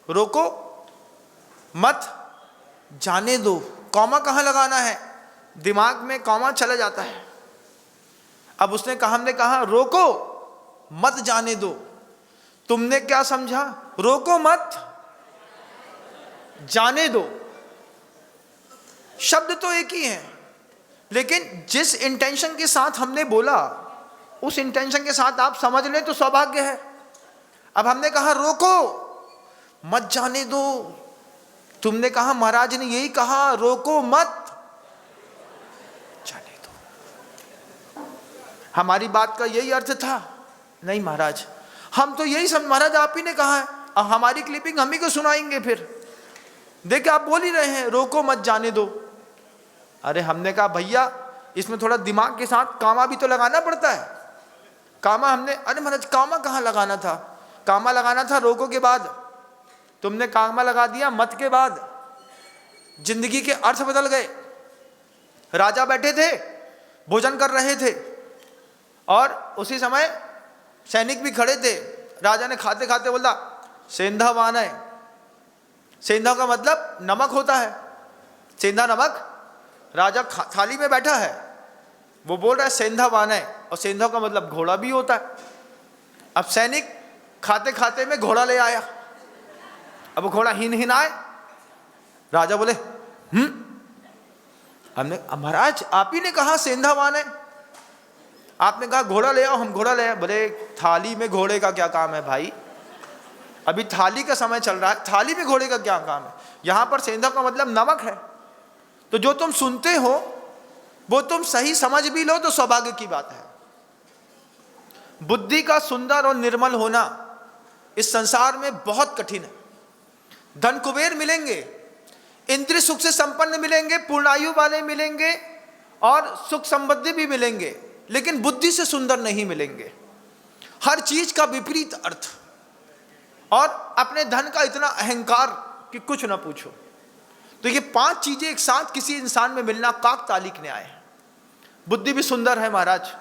रोको मत, जाने दो। कॉमा कहाँ लगाना है, दिमाग में कॉमा चला जाता है। अब उसने कहा, हमने कहा रोको मत, जाने दो। तुमने क्या समझा, रोको मत जाने दो। शब्द तो एक ही है, लेकिन जिस इंटेंशन के साथ हमने बोला उस इंटेंशन के साथ आप समझ लें तो सौभाग्य है। अब हमने कहा रोको मत, जाने दो। तुमने कहा, महाराज ने यही कहा, रोको मत जाने दो। हमारी बात का यही अर्थ था? नहीं महाराज, हम तो यही समझ, महाराज आप ही ने कहा है, अब हमारी क्लिपिंग हम ही को सुनाएंगे। फिर देखिए आप बोल ही रहे हैं रोको मत जाने दो। अरे हमने कहा भैया इसमें थोड़ा दिमाग के साथ कामा भी तो लगाना पड़ता है। कामा हमने, अरे महाराज कामा कहाँ लगाना था, कामा लगाना था रोको के बाद, तुमने कामा लगा दिया मत के बाद। जिंदगी के अर्थ बदल गए। राजा बैठे थे, भोजन कर रहे थे और उसी समय सैनिक भी खड़े थे। राजा ने खाते खाते बोला, सेंधा वान है। सेंधा का मतलब नमक होता है, सेंधा नमक। राजा थाली में बैठा है, वो बोल रहा है सेंधा वान है, और सेंधा का मतलब घोड़ा भी होता है। अब सैनिक खाते खाते में घोड़ा ले आया। अब वो घोड़ा हिन आए। राजा बोले हमने, महाराज आप ही ने कहा सेंधा वान है। आपने कहा घोड़ा ले आओ, हम घोड़ा ले आए। बोले थाली में घोड़े का क्या काम है भाई, अभी थाली का समय चल रहा है, थाली में घोड़े का क्या काम है। यहां पर सेंधा का मतलब नमक है। तो जो तुम सुनते हो वो तुम सही समझ भी लो तो सौभाग्य की बात है। बुद्धि का सुंदर और निर्मल होना इस संसार में बहुत कठिन है। धन कुबेर मिलेंगे, इंद्रिय सुख से संपन्न मिलेंगे, पूर्णायु वाले मिलेंगे और सुख समृद्धि भी मिलेंगे, लेकिन बुद्धि से सुंदर नहीं मिलेंगे। हर चीज का विपरीत अर्थ और अपने धन का इतना अहंकार कि कुछ ना पूछो। तो ये 5 चीजें एक साथ किसी इंसान में मिलना काकतालीय न्याय है। बुद्धि भी सुंदर है महाराज।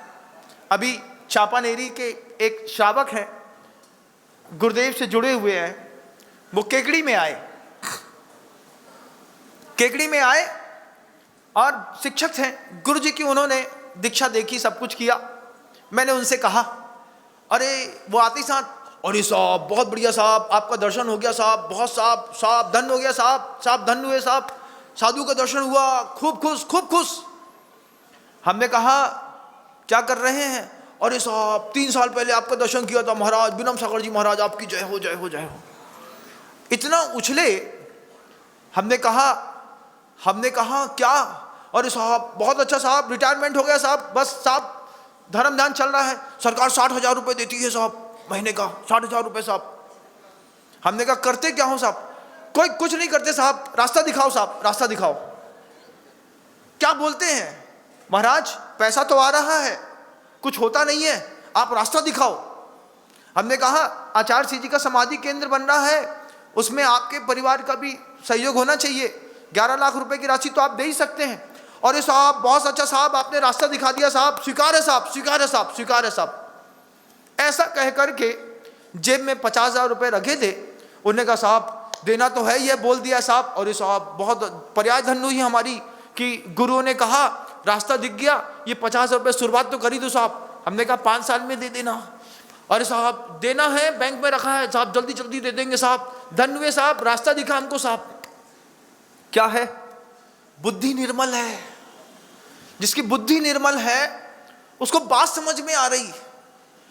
अभी चापानेरी के एक श्रावक हैं, गुरुदेव से जुड़े हुए हैं, वो केकड़ी में आए। केकड़ी में आए और शिक्षक हैं गुरु जी की, उन्होंने दीक्षा देखी, सब कुछ किया। मैंने उनसे कहा, अरे वो आते ही साथ, अरे साहब बहुत बढ़िया साहब, आपका दर्शन हो गया साहब, बहुत साहब, साहब धन हो गया साहब, साहब धन हुए साहब, साधु का दर्शन हुआ, खूब खुश खूब खुश। हमने कहा क्या कर रहे हैं? अरे साहब 3 साल पहले आपका दर्शन किया था महाराज, बिनम सागर जी महाराज आपकी जय हो जय हो जय हो। इतना उछले। हमने कहा क्या? अरे साहब बहुत अच्छा साहब, रिटायरमेंट हो गया साहब, बस साहब धर्म ध्यान चल रहा है, सरकार 60,000 रुपये देती है साहब महीने का, 60,000 रुपये साहब। हमने कहा करते क्या हो साहब? कोई कुछ नहीं करते साहब, रास्ता दिखाओ साहब, रास्ता दिखाओ। क्या बोलते हैं महाराज, पैसा तो आ रहा है, कुछ होता नहीं है, आप रास्ता दिखाओ। हमने कहा आचार्य सिंह जी का समाधि केंद्र बन रहा है, उसमें आपके परिवार का भी सहयोग होना चाहिए, 11 लाख रुपए की राशि तो आप दे ही सकते हैं। और ये साहब बहुत अच्छा साहब, आपने रास्ता दिखा दिया साहब, स्वीकार है साहब, स्वीकार है साहब, स्वीकार है साहब। ऐसा कह करके जेब में 50,000 रुपये रखे थे। उन्होंने कहा साहब देना तो है, ये बोल दिया साहब। और ये साहब बहुत पर्याय धन हुई हमारी कि गुरुओं ने कहा रास्ता दिख गया, ये 50,000 रुपये शुरुआत तो करी दो साहब। हमने कहा 5 साल में दे देना। अरे साहब देना है, बैंक में रखा है साहब, जल्दी जल्दी दे देंगे साहब, धन हुए साहब, रास्ता दिखा हमको साहब। क्या है? बुद्धि निर्मल है। जिसकी बुद्धि निर्मल है उसको बात समझ में आ रही।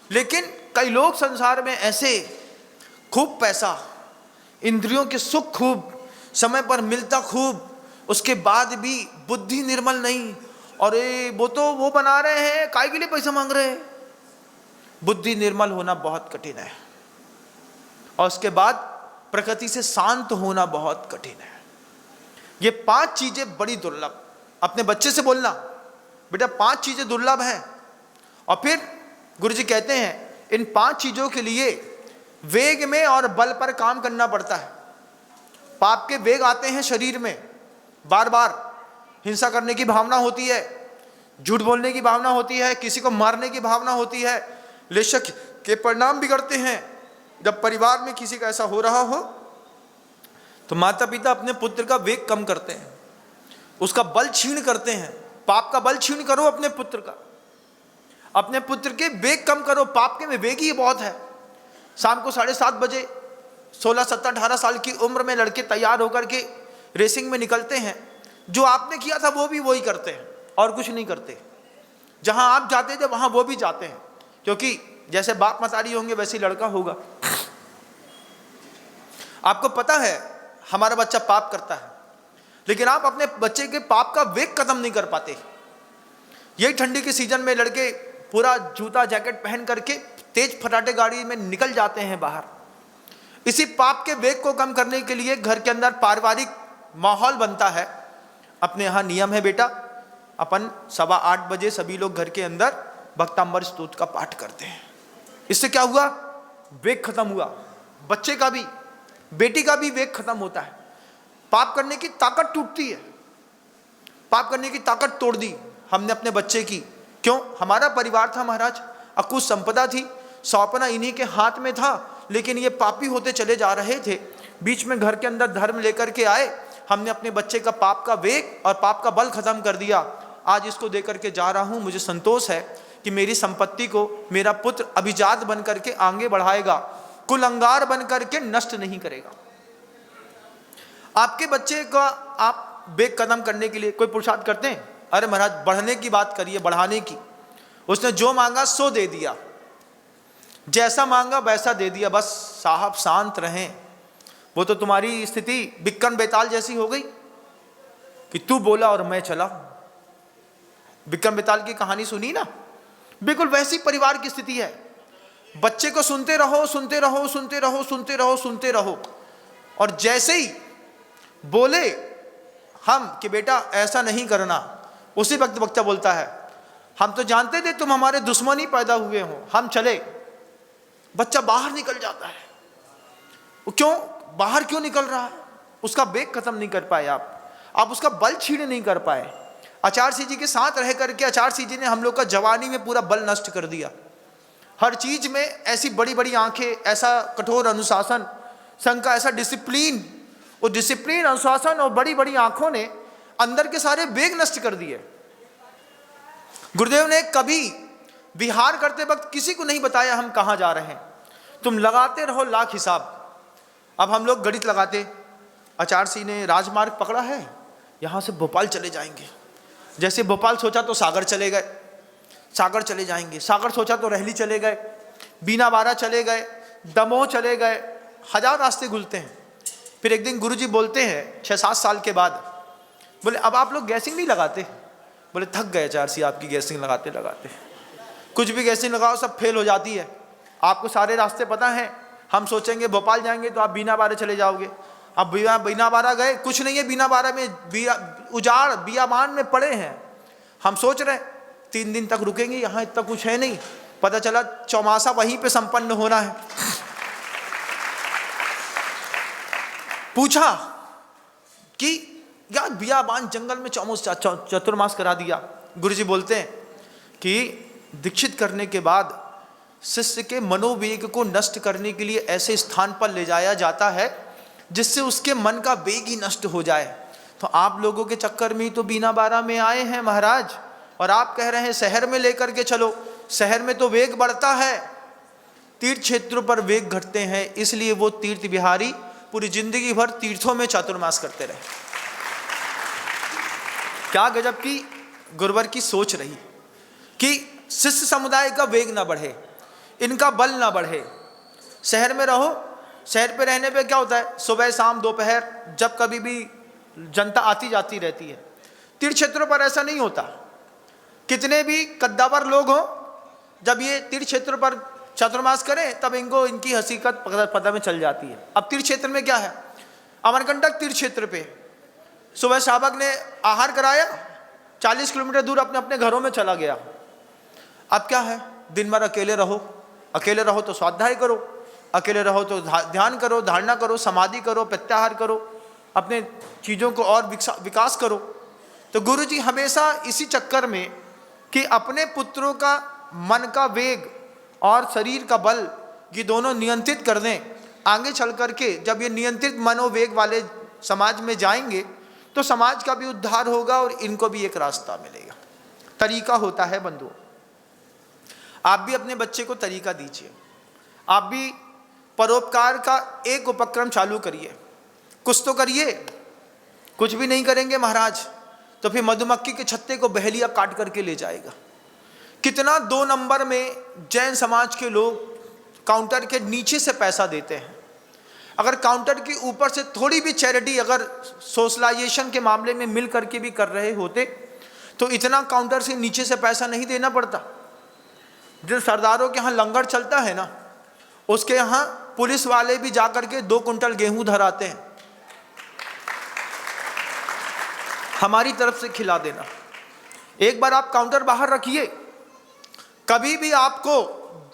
लेकिन कई लोग संसार में ऐसे, खूब पैसा, इंद्रियों के सुख खूब, समय पर मिलता खूब, उसके बाद भी बुद्धि निर्मल नहीं। अरे वो तो वो बना रहे हैं, काय के लिए पैसा मांग रहे हैं। बुद्धि निर्मल होना बहुत कठिन है। और उसके बाद प्रकृति से शांत होना बहुत कठिन है। ये 5 चीजें बड़ी दुर्लभ। अपने बच्चे से बोलना बेटा 5 चीजें दुर्लभ हैं। और फिर गुरुजी कहते हैं इन 5 चीजों के लिए वेग में और बल पर काम करना पड़ता है। पाप के वेग आते हैं शरीर में, बार बार हिंसा करने की भावना होती है, झूठ बोलने की भावना होती है, किसी को मारने की भावना होती है, लेशक के परिणाम बिगड़ते हैं। जब परिवार में किसी का ऐसा हो रहा हो तो माता पिता अपने पुत्र का वेग कम करते हैं, उसका बल क्षीण करते हैं। पाप का बल क्षीण करो अपने पुत्र का, अपने पुत्र के वेग कम करो। पाप के में वेग ही बहुत है। शाम को 7:30 बजे 16, 17, 18 साल की उम्र में लड़के तैयार होकर के रेसिंग में निकलते हैं। जो आपने किया था वो भी वही करते हैं और कुछ नहीं करते। जहां आप जाते थे वहां वो भी जाते हैं, क्योंकि जैसे बाप मतारी होंगे वैसे ही लड़का होगा। आपको पता है हमारा बच्चा पाप करता है, लेकिन आप अपने बच्चे के पाप का वेग खत्म नहीं कर पाते। यही ठंडी के सीजन में लड़के पूरा जूता जैकेट पहन करके तेज फटाटे गाड़ी में निकल जाते हैं बाहर। इसी पाप के वेग को कम करने के लिए घर के अंदर पारिवारिक माहौल बनता है। अपने यहाँ नियम है बेटा, अपन 7:15 बजे सभी लोग घर के अंदर भक्तांबर स्तोत्र का पाठ करते हैं। इससे क्या हुआ? वेग खत्म हुआ। बच्चे का भी, बेटी का भी वेग खत्म होता है। पाप करने की ताकत टूटती है, पाप करने की ताकत तोड़ दी हमने अपने बच्चे की। क्यों? हमारा परिवार था महाराज, अकुश संपदा थी, सौंपना इन्हीं के हाथ में था, लेकिन ये पापी होते चले जा रहे थे। बीच में घर के अंदर धर्म लेकर के आए, हमने अपने बच्चे का पाप का वेग और पाप का बल खत्म कर दिया। आज इसको दे करके जा रहा हूं, मुझे संतोष है कि मेरी संपत्ति को मेरा पुत्र अभिजात बन करके आगे बढ़ाएगा, कुलंगार बन करके नष्ट नहीं करेगा। आपके बच्चे का आप वेग कदम करने के लिए कोई पुरुषार्थ करते हैं? अरे महाराज बढ़ने की बात करिए, बढ़ाने की। उसने जो मांगा सो दे दिया, जैसा मांगा वैसा दे दिया। बस साहब शांत रहें। वो तो तुम्हारी स्थिति बिक्कम बेताल जैसी हो गई कि तू बोला और मैं चला। बिक्कम बेताल की कहानी सुनी ना, बिल्कुल वैसी परिवार की स्थिति है। बच्चे को सुनते रहो सुनते रहो सुनते रहो सुनते रहो सुनते रहो, और जैसे ही बोले हम कि बेटा ऐसा नहीं करना, उसी वक्त बच्चा बोलता है हम तो जानते थे तुम हमारे दुश्मन ही पैदा हुए हो, हम चले। बच्चा बाहर निकल जाता है। वो क्यों बाहर क्यों निकल रहा है? उसका बेग खत्म नहीं कर पाए आप उसका बल छीन नहीं कर पाए। आचार्य जी के साथ रह करके आचार्य जी ने हम लोग का जवानी में पूरा बल नष्ट कर दिया। हर चीज में ऐसी बड़ी बड़ी आंखें, ऐसा कठोर अनुशासन, संघ का ऐसा डिसिप्लिन, वो डिसिप्लिन अनुशासन और बड़ी बड़ी आंखों ने अंदर के सारे बेग नष्ट कर दिए। गुरुदेव ने कभी विहार करते वक्त किसी को नहीं बताया हम कहाँ जा रहे हैं, तुम लगाते रहो लाख हिसाब। अब हम लोग गणित लगाते, आचार्य जी ने राजमार्ग पकड़ा है, यहाँ से भोपाल चले जाएंगे। जैसे भोपाल सोचा तो सागर चले गए, सागर चले जाएंगे, सागर सोचा तो रहली चले गए, बीनाबारा चले गए, दमोह चले गए, हजार रास्ते खुलते हैं। फिर एक दिन गुरुजी बोलते हैं 6-7 साल के बाद, बोले अब आप लोग गैसिंग नहीं लगाते? बोले थक गए आचार्य जी आपकी गैसिंग लगाते लगाते, कुछ भी गैसिंग लगाओ सब फेल हो जाती है। आपको सारे रास्ते पता हैं, हम सोचेंगे भोपाल जाएंगे तो आप बीनाबारा चले जाओगे। अब बीनाबारा गए, कुछ नहीं है बीनाबारा में, उजाड़ बियाबान में पड़े हैं। हम सोच रहे 3 दिन तक रुकेंगे, यहाँ इतना कुछ है नहीं, पता चला चौमासा वहीं पे संपन्न होना है। पूछा कि यार बियाबान जंगल में चतुर्मास करा दिया। गुरुजी बोलते हैं कि दीक्षित करने के बाद शिष्य के मनोवेग को नष्ट करने के लिए ऐसे स्थान पर ले जाया जाता है जिससे उसके मन का वेग ही नष्ट हो जाए। तो आप लोगों के चक्कर में ही तो बीनाबारा में आए हैं महाराज, और आप कह रहे हैं शहर में लेकर के चलो। शहर में तो वेग बढ़ता है, तीर्थ क्षेत्रों पर वेग घटते हैं, इसलिए वो तीर्थ विहारी पूरी जिंदगी भर तीर्थों में चातुर्मास करते रहे। क्या गजब की गुरुवर की सोच रही कि शिष्य समुदाय का वेग ना बढ़े, इनका बल ना बढ़े। शहर में रहो, शहर पे रहने पे क्या होता है, सुबह शाम दोपहर जब कभी भी जनता आती जाती रहती है। तीर्थ क्षेत्रों पर ऐसा नहीं होता। कितने भी कद्दावर लोग हों, जब ये तीर्थ क्षेत्र पर चातुर्मास करें तब इनको इनकी हकीकत पता में चल जाती है। अब तीर्थ क्षेत्र में क्या है, अमरकंटक तीर्थ क्षेत्र पे सुबह शावक ने आहार कराया, 40 किलोमीटर दूर अपने अपने घरों में चला गया। अब क्या है, दिन भर अकेले रहो तो स्वाध्याय करो, अकेले रहो तो ध्यान करो, धारणा करो, समाधि करो, प्रत्याहार करो, अपने चीज़ों को और विकास करो। तो गुरुजी हमेशा इसी चक्कर में कि अपने पुत्रों का मन का वेग और शरीर का बल ये दोनों नियंत्रित कर दें। आगे चल करके जब ये नियंत्रित मनोवेग वाले समाज में जाएंगे तो समाज का भी उद्धार होगा और इनको भी एक रास्ता मिलेगा। तरीका होता है बंधुओं, आप भी अपने बच्चे को तरीका दीजिए। आप भी परोपकार का एक उपक्रम चालू करिए, कुछ तो करिए। कुछ भी नहीं करेंगे महाराज तो फिर मधुमक्खी के छत्ते को बहेलिया काट करके ले जाएगा। कितना 2 नंबर में जैन समाज के लोग काउंटर के नीचे से पैसा देते हैं। अगर काउंटर के ऊपर से थोड़ी भी चैरिटी अगर सोशलाइजेशन के मामले में मिल करके भी कर रहे होते तो इतना काउंटर से नीचे से पैसा नहीं देना पड़ता। जिन सरदारों के यहाँ लंगर चलता है ना, उसके यहाँ पुलिस वाले भी जाकर के 2 कुंटल गेहूं धराते हैं, हमारी तरफ से खिला देना। एक बार आप काउंटर बाहर रखिए, कभी भी आपको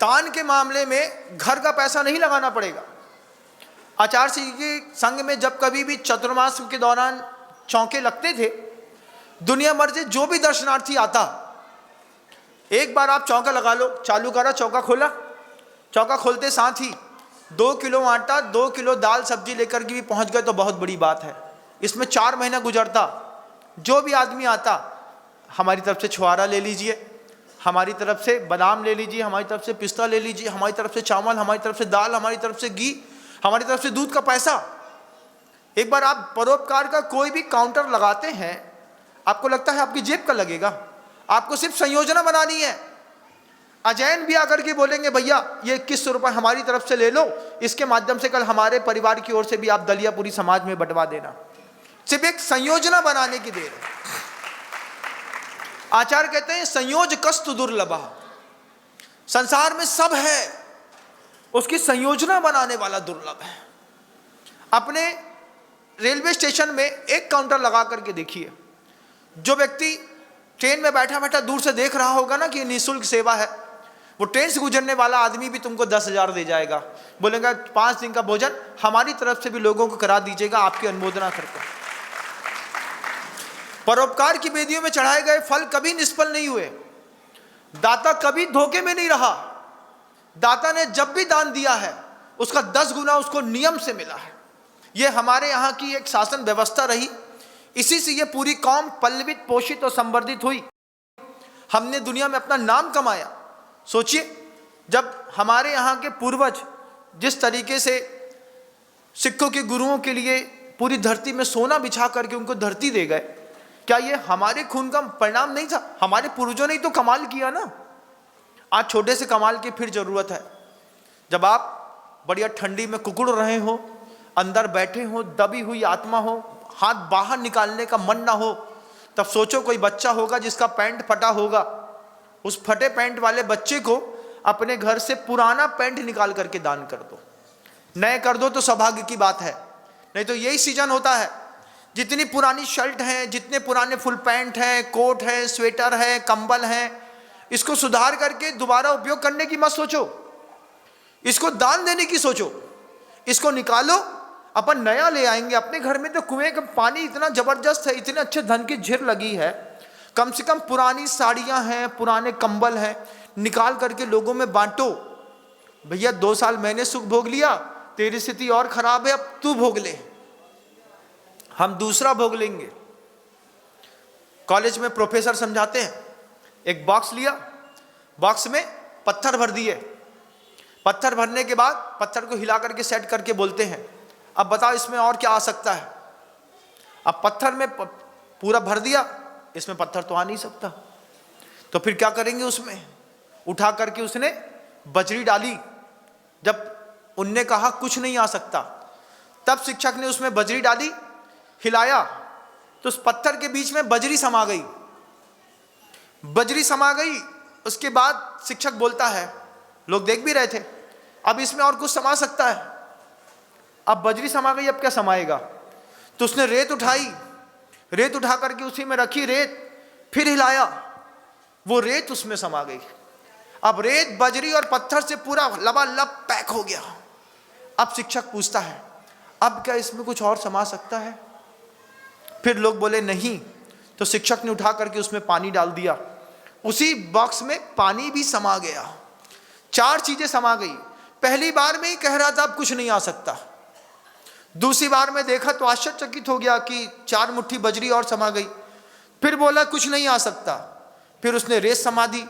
दान के मामले में घर का पैसा नहीं लगाना पड़ेगा। आचार्य जी के संग में जब कभी भी चतुर्मास के दौरान चौके लगते थे, दुनिया भर से जो भी दर्शनार्थी आता, एक बार आप चौका लगा लो, चालू करा, चौका खोला, चौका खोलते साथ ही 2 किलो आटा 2 किलो दाल सब्जी लेकर के भी पहुंच गए तो बहुत बड़ी बात है। इसमें 4 महीना गुजरता, जो भी आदमी आता हमारी तरफ से छुआरा ले लीजिए, हमारी तरफ से बादाम ले लीजिए, हमारी तरफ से पिस्ता ले लीजिए, हमारी तरफ से चावल, हमारी तरफ से दाल, हमारी तरफ से घी, हमारी तरफ से दूध का पैसा। एक बार आप परोपकार का कोई भी काउंटर लगाते हैं, आपको लगता है आपकी जेब का लगेगा, आपको सिर्फ संयोजना बनानी है, अजैन भी आकर के बोलेंगे भैया ये 2100 रुपये हमारी तरफ से ले लो, इसके माध्यम से कल हमारे परिवार की ओर से भी आप दलिया पूरी समाज में बंटवा देना। सिर्फ एक संयोजना बनाने की देर है। आचार्य कहते हैं संयोज कस्तु दुर्लभ, संसार में सब है, उसकी संयोजना बनाने वाला दुर्लभ है। अपने रेलवे स्टेशन में एक काउंटर लगा करके देखिए, जो व्यक्ति ट्रेन में बैठा बैठा दूर से देख रहा होगा ना कि ये निःशुल्क सेवा है, वो ट्रेन से गुजरने वाला आदमी भी तुमको 10,000 दे जाएगा, बोलेगा 5 दिन का भोजन हमारी तरफ से भी लोगों को करा दीजिएगा आपकी अनुमोदना करके। परोपकार की वेदियों में चढ़ाए गए फल कभी निष्फल नहीं हुए, दाता कभी धोखे में नहीं रहा। दाता ने जब भी दान दिया है उसका 10 गुना उसको नियम से मिला है। यह हमारे यहाँ की एक शासन व्यवस्था रही, इसी से ये पूरी कौम पल्लवित, पोषित और संवर्धित हुई। हमने दुनिया में अपना नाम कमाया। सोचिए, जब हमारे यहाँ के पूर्वज जिस तरीके से सिखों के गुरुओं के लिए पूरी धरती में सोना बिछा करके उनको धरती दे गए, क्या ये हमारे खून का परिणाम नहीं था? हमारे पूर्वजों ने ही तो कमाल किया ना। आज छोटे से कमाल की फिर जरूरत है। जब आप बढ़िया ठंडी में कुकुड़ रहे हो, अंदर बैठे हो, दबी हुई आत्मा हो, हाथ बाहर निकालने का मन ना हो, तब सोचो कोई बच्चा होगा जिसका पैंट फटा होगा, उस फटे पैंट वाले बच्चे को अपने घर से पुराना पैंट निकाल करके दान कर दो, नए कर दो तो सौभाग्य की बात है। नहीं तो यही सीजन होता है, जितनी पुरानी शर्ट है, जितने पुराने फुल पैंट हैं, कोट है, स्वेटर है, कंबल है, इसको सुधार करके दोबारा उपयोग करने की मत सोचो, इसको दान देने की सोचो। इसको निकालो, अपन नया ले आएंगे। अपने घर में तो कुएं का पानी इतना जबरदस्त है, इतने अच्छे धन की झिर लगी है, कम से कम पुरानी साड़ियां हैं, पुराने कंबल हैं, निकाल करके लोगों में बांटो। भैया 2 साल मैंने सुख भोग लिया, तेरी स्थिति और खराब है, अब तू भोग ले, हम दूसरा भोग लेंगे। कॉलेज में प्रोफेसर समझाते हैं, एक बॉक्स लिया, बॉक्स में पत्थर भर दिए, पत्थर भरने के बाद पत्थर को हिला करके सेट करके बोलते हैं अब बताओ इसमें और क्या आ सकता है। अब पत्थर में पूरा भर दिया, इसमें पत्थर तो आ नहीं सकता, तो फिर क्या करेंगे? उसमें उठा करके उसने बजरी डाली। जब उनने कहा कुछ नहीं आ सकता, तब शिक्षक ने उसमें बजरी डाली, हिलाया तो उस पत्थर के बीच में बजरी समा गई। बजरी समा गई, उसके बाद शिक्षक बोलता है, लोग देख भी रहे थे, अब इसमें और कुछ समा सकता है। अब बजरी समा गई, अब क्या समाएगा? तो उसने रेत उठाई, रेत उठा करके उसी में रखी रेत, फिर हिलाया, वो रेत उसमें समा गई। अब रेत, बजरी और पत्थर से पूरा लबालब पैक हो गया। अब शिक्षक पूछता है, अब क्या इसमें कुछ और समा सकता है? फिर लोग बोले नहीं, तो शिक्षक ने उठा करके उसमें पानी डाल दिया, उसी बॉक्स में पानी भी समा गया। 4 चीजें समा गई। पहली बार में ही कह रहा था अब कुछ नहीं आ सकता, दूसरी बार में देखा तो आश्चर्यचकित हो गया कि 4 मुट्ठी बजरी और समा गई। फिर बोला कुछ नहीं आ सकता, फिर उसने रेत समा दी,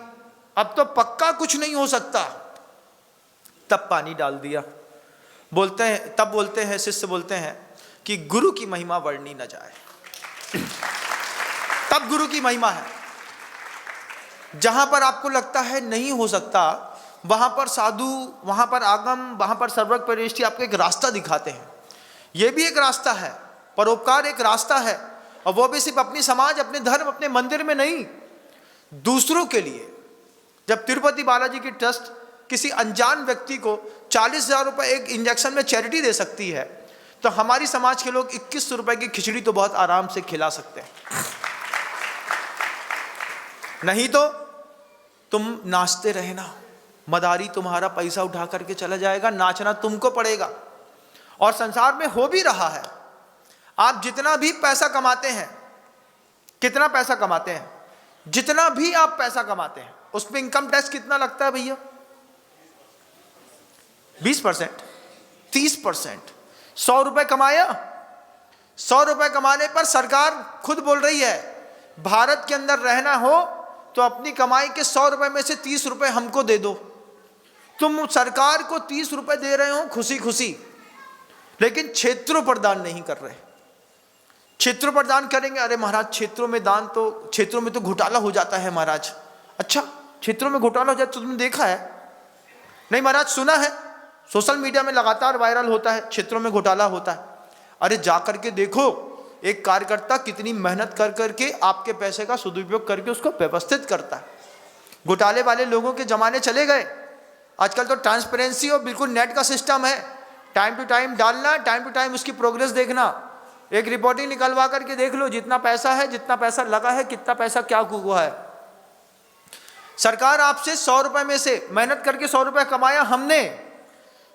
अब तो पक्का कुछ नहीं हो सकता, तब पानी डाल दिया। बोलते हैं, तब बोलते हैं, शिष्य बोलते हैं कि गुरु की महिमा वर्णी न जाए। तब गुरु की महिमा है। जहां पर आपको लगता है नहीं हो सकता, वहां पर साधु, वहां पर आगम, वहां पर सर्वज्ञ परिवेष्टि आपको एक रास्ता दिखाते हैं। यह भी एक रास्ता है, परोपकार एक रास्ता है, और वो भी सिर्फ अपनी समाज, अपने धर्म, अपने मंदिर में नहीं, दूसरों के लिए। जब तिरुपति बालाजी की ट्रस्ट किसी अनजान व्यक्ति को 40,000 रुपये एक इंजेक्शन में चैरिटी दे सकती है, तो हमारी समाज के लोग 2100 रुपये की खिचड़ी तो बहुत आराम से खिला सकते हैं। नहीं तो तुम नाचते रहना, मदारी तुम्हारा पैसा उठा करके चला जाएगा, नाचना तुमको पड़ेगा। और संसार में हो भी रहा है। आप जितना भी पैसा कमाते हैं, कितना पैसा कमाते हैं, जितना भी आप पैसा कमाते हैं, उसमें इनकम टैक्स कितना लगता है भैया? 20%, 30%। 100 रुपए कमाया, 100 रुपए कमाने पर सरकार खुद बोल रही है भारत के अंदर रहना हो तो अपनी कमाई के 100 रुपए में से 30 रुपए हमको दे दो। तुम सरकार को 30 रुपए दे रहे हो खुशी खुशी, लेकिन क्षेत्रों पर दान नहीं कर रहे। क्षेत्रों पर दान करेंगे, अरे महाराज क्षेत्रों में दान तो, क्षेत्रों में तो घोटाला हो जाता है महाराज। अच्छा, क्षेत्रों में घोटाला हो जाए तो तुमने देखा है? नहीं महाराज, सुना है, सोशल मीडिया में लगातार वायरल होता है, क्षेत्रों में घोटाला होता है। अरे जा करके देखो, एक कार्यकर्ता कितनी मेहनत कर करके आपके पैसे का सदुपयोग करके उसको व्यवस्थित करता है। घोटाले वाले लोगों के जमाने चले गए। आजकल तो ट्रांसपेरेंसी और बिल्कुल नेट का सिस्टम है, टाइम टू टाइम डालना, टाइम टू टाइम उसकी प्रोग्रेस देखना, एक रिपोर्टिंग निकलवा करके देख लो जितना पैसा है, जितना पैसा लगा है, कितना पैसा क्या हुआ है। सरकार आपसे 100 रुपए में से मेहनत करके 100 रुपए कमाया हमने,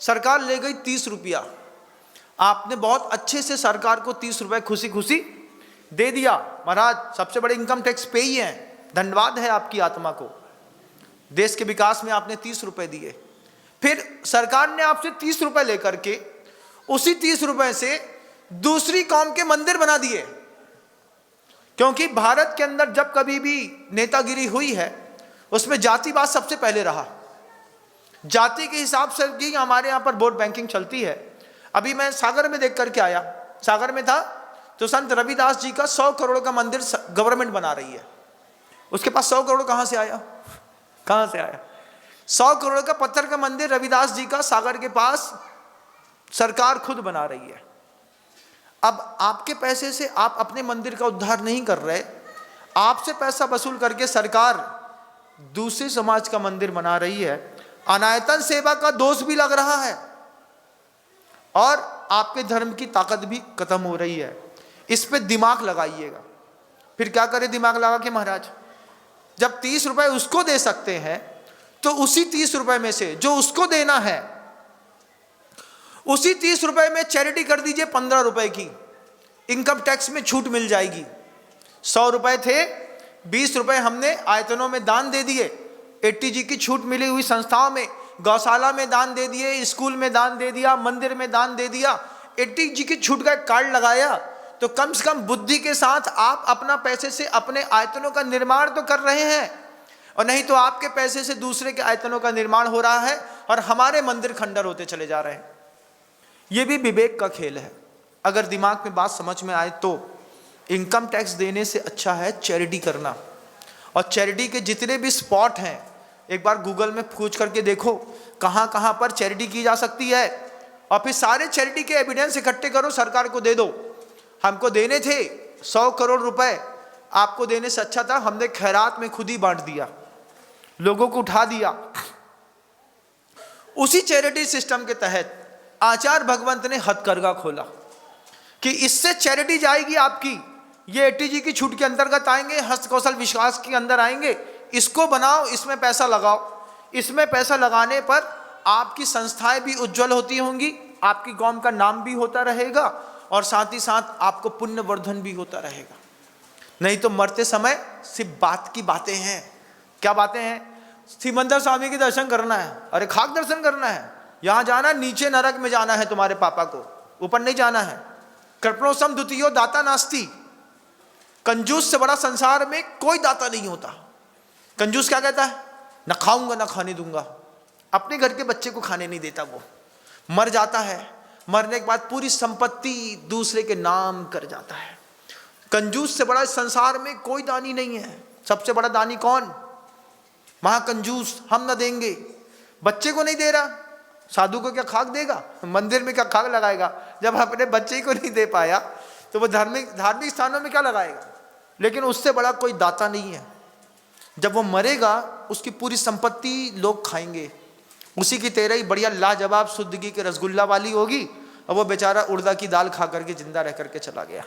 सरकार ले गई 30 रुपया। आपने बहुत अच्छे से सरकार को 30 रुपए खुशी खुशी दे दिया। महाराज सबसे बड़े इनकम टैक्स पे ही हैं, धन्यवाद है आपकी आत्मा को। देश के विकास में आपने 30 रुपए दिए। फिर सरकार ने आपसे 30 रुपए लेकर के उसी 30 रुपए से दूसरी कौम के मंदिर बना दिए। क्योंकि भारत के अंदर जब कभी भी नेतागिरी हुई है उसमें जातिवाद सबसे पहले रहा। जाति के हिसाब से ही हमारे यहाँ पर वोट बैंकिंग चलती है। अभी मैं सागर में देख करके आया, सागर में था तो संत रविदास जी का 100 करोड़ का मंदिर गवर्नमेंट बना रही है। उसके पास 100 करोड़ कहाँ से आया? कहाँ से आया? 100 करोड़ का पत्थर का मंदिर रविदास जी का सागर के पास सरकार खुद बना रही है। अब आपके पैसे से आप अपने मंदिर का उद्धार नहीं कर रहे, आपसे पैसा वसूल करके सरकार दूसरे समाज का मंदिर बना रही है। अनायतन सेवा का दोष भी लग रहा है और आपके धर्म की ताकत भी खत्म हो रही है। इस पे दिमाग लगाइएगा। फिर क्या करें दिमाग लगा के महाराज? जब 30 रुपए उसको दे सकते हैं तो उसी 30 रुपए में से जो उसको देना है उसी 30 रुपए में चैरिटी कर दीजिए 15 रुपए की, इनकम टैक्स में छूट मिल जाएगी। 100 रुपए थे, 20 रुपए हमने आयतनों में दान दे दिए, 80G की छूट मिली हुई संस्थाओं में, गौशाला में दान दे दिए, स्कूल में दान दे दिया, मंदिर में दान दे दिया, 80G की छूट का एक कार्ड लगाया तो कम से कम बुद्धि के साथ आप अपना पैसे से अपने आयतनों का निर्माण तो कर रहे हैं। और नहीं तो आपके पैसे से दूसरे के आयतनों का निर्माण हो रहा है और हमारे मंदिर खंडर होते चले जा रहे हैं। यह भी विवेक का खेल है। अगर दिमाग में बात समझ में आए तो इनकम टैक्स देने से अच्छा है चैरिटी करना। और चैरिटी के जितने भी स्पॉट हैं एक बार गूगल में खोज करके देखो कहाँ कहाँ पर चैरिटी की जा सकती है और फिर सारे चैरिटी के एविडेंस इकट्ठे करो, सरकार को दे दो। हमको देने थे 100 करोड़ रुपए, आपको देने से अच्छा था हमने खैरात में खुद ही बांट दिया, लोगों को उठा दिया। उसी चैरिटी सिस्टम के तहत आचार्य भगवंत ने हथकरघा खोला कि इससे चैरिटी जाएगी आपकी, ये 80G की छूट के अंतर्गत आएंगे, हस्तकौशल विकास के अंदर आएंगे, इसको बनाओ, इसमें पैसा लगाओ। इसमें पैसा लगाने पर आपकी संस्थाएं भी उज्जवल होती होंगी, आपकी कौम का नाम भी होता रहेगा और साथ ही साथ आपको पुण्यवर्धन भी होता रहेगा। नहीं तो मरते समय सिर्फ बात की बातें हैं। क्या बातें हैं? सिमंदर स्वामी के दर्शन करना है, अरे खाक दर्शन करना है, यहाँ जाना, नीचे नरक में जाना है तुम्हारे पापा को, ऊपर नहीं जाना है। कृपणोसम द्वितीयो दाता नास्ति, कंजूस से बड़ा संसार में कोई दाता नहीं होता। कंजूस क्या कहता है? ना खाऊंगा ना खाने दूंगा, अपने घर के बच्चे को खाने नहीं देता, वो मर जाता है, मरने के बाद पूरी संपत्ति दूसरे के नाम कर जाता है। कंजूस से बड़ा संसार में कोई दानी नहीं है। सबसे बड़ा दानी कौन? महाकंजूस। हम न देंगे, बच्चे को नहीं दे रहा, साधु को क्या खाक देगा? मंदिर में क्या खाक लगाएगा? जब अपने बच्चे को नहीं दे पाया तो वो धार्मिक स्थानों में क्या लगाएगा? लेकिन उससे बड़ा कोई दाता नहीं है। जब वो मरेगा उसकी पूरी संपत्ति लोग खाएंगे, उसी की तेरह ही बढ़िया लाजवाब शुद्ध घी के रसगुल्ला वाली होगी और वो बेचारा उड़दा की दाल खा करके जिंदा रह करके चला गया।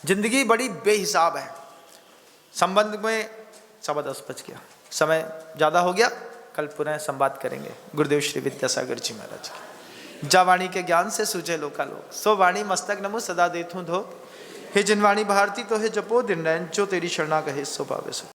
जिंदगी बड़ी बेहिसाब है। संबंध में 10:15 बज गया, समय ज़्यादा हो गया, कल पुनः संवाद करेंगे। गुरुदेव श्री विद्यासागर जी महाराज की। जा वाणी के ज्ञान से सूझे लोकालोक, सो वाणी मस्तक नमो सदा देथूं धो। हे जिन वाणी भारती तो हे जपो दिन रैन, जो तेरी शरणा कहे सो पावे सो।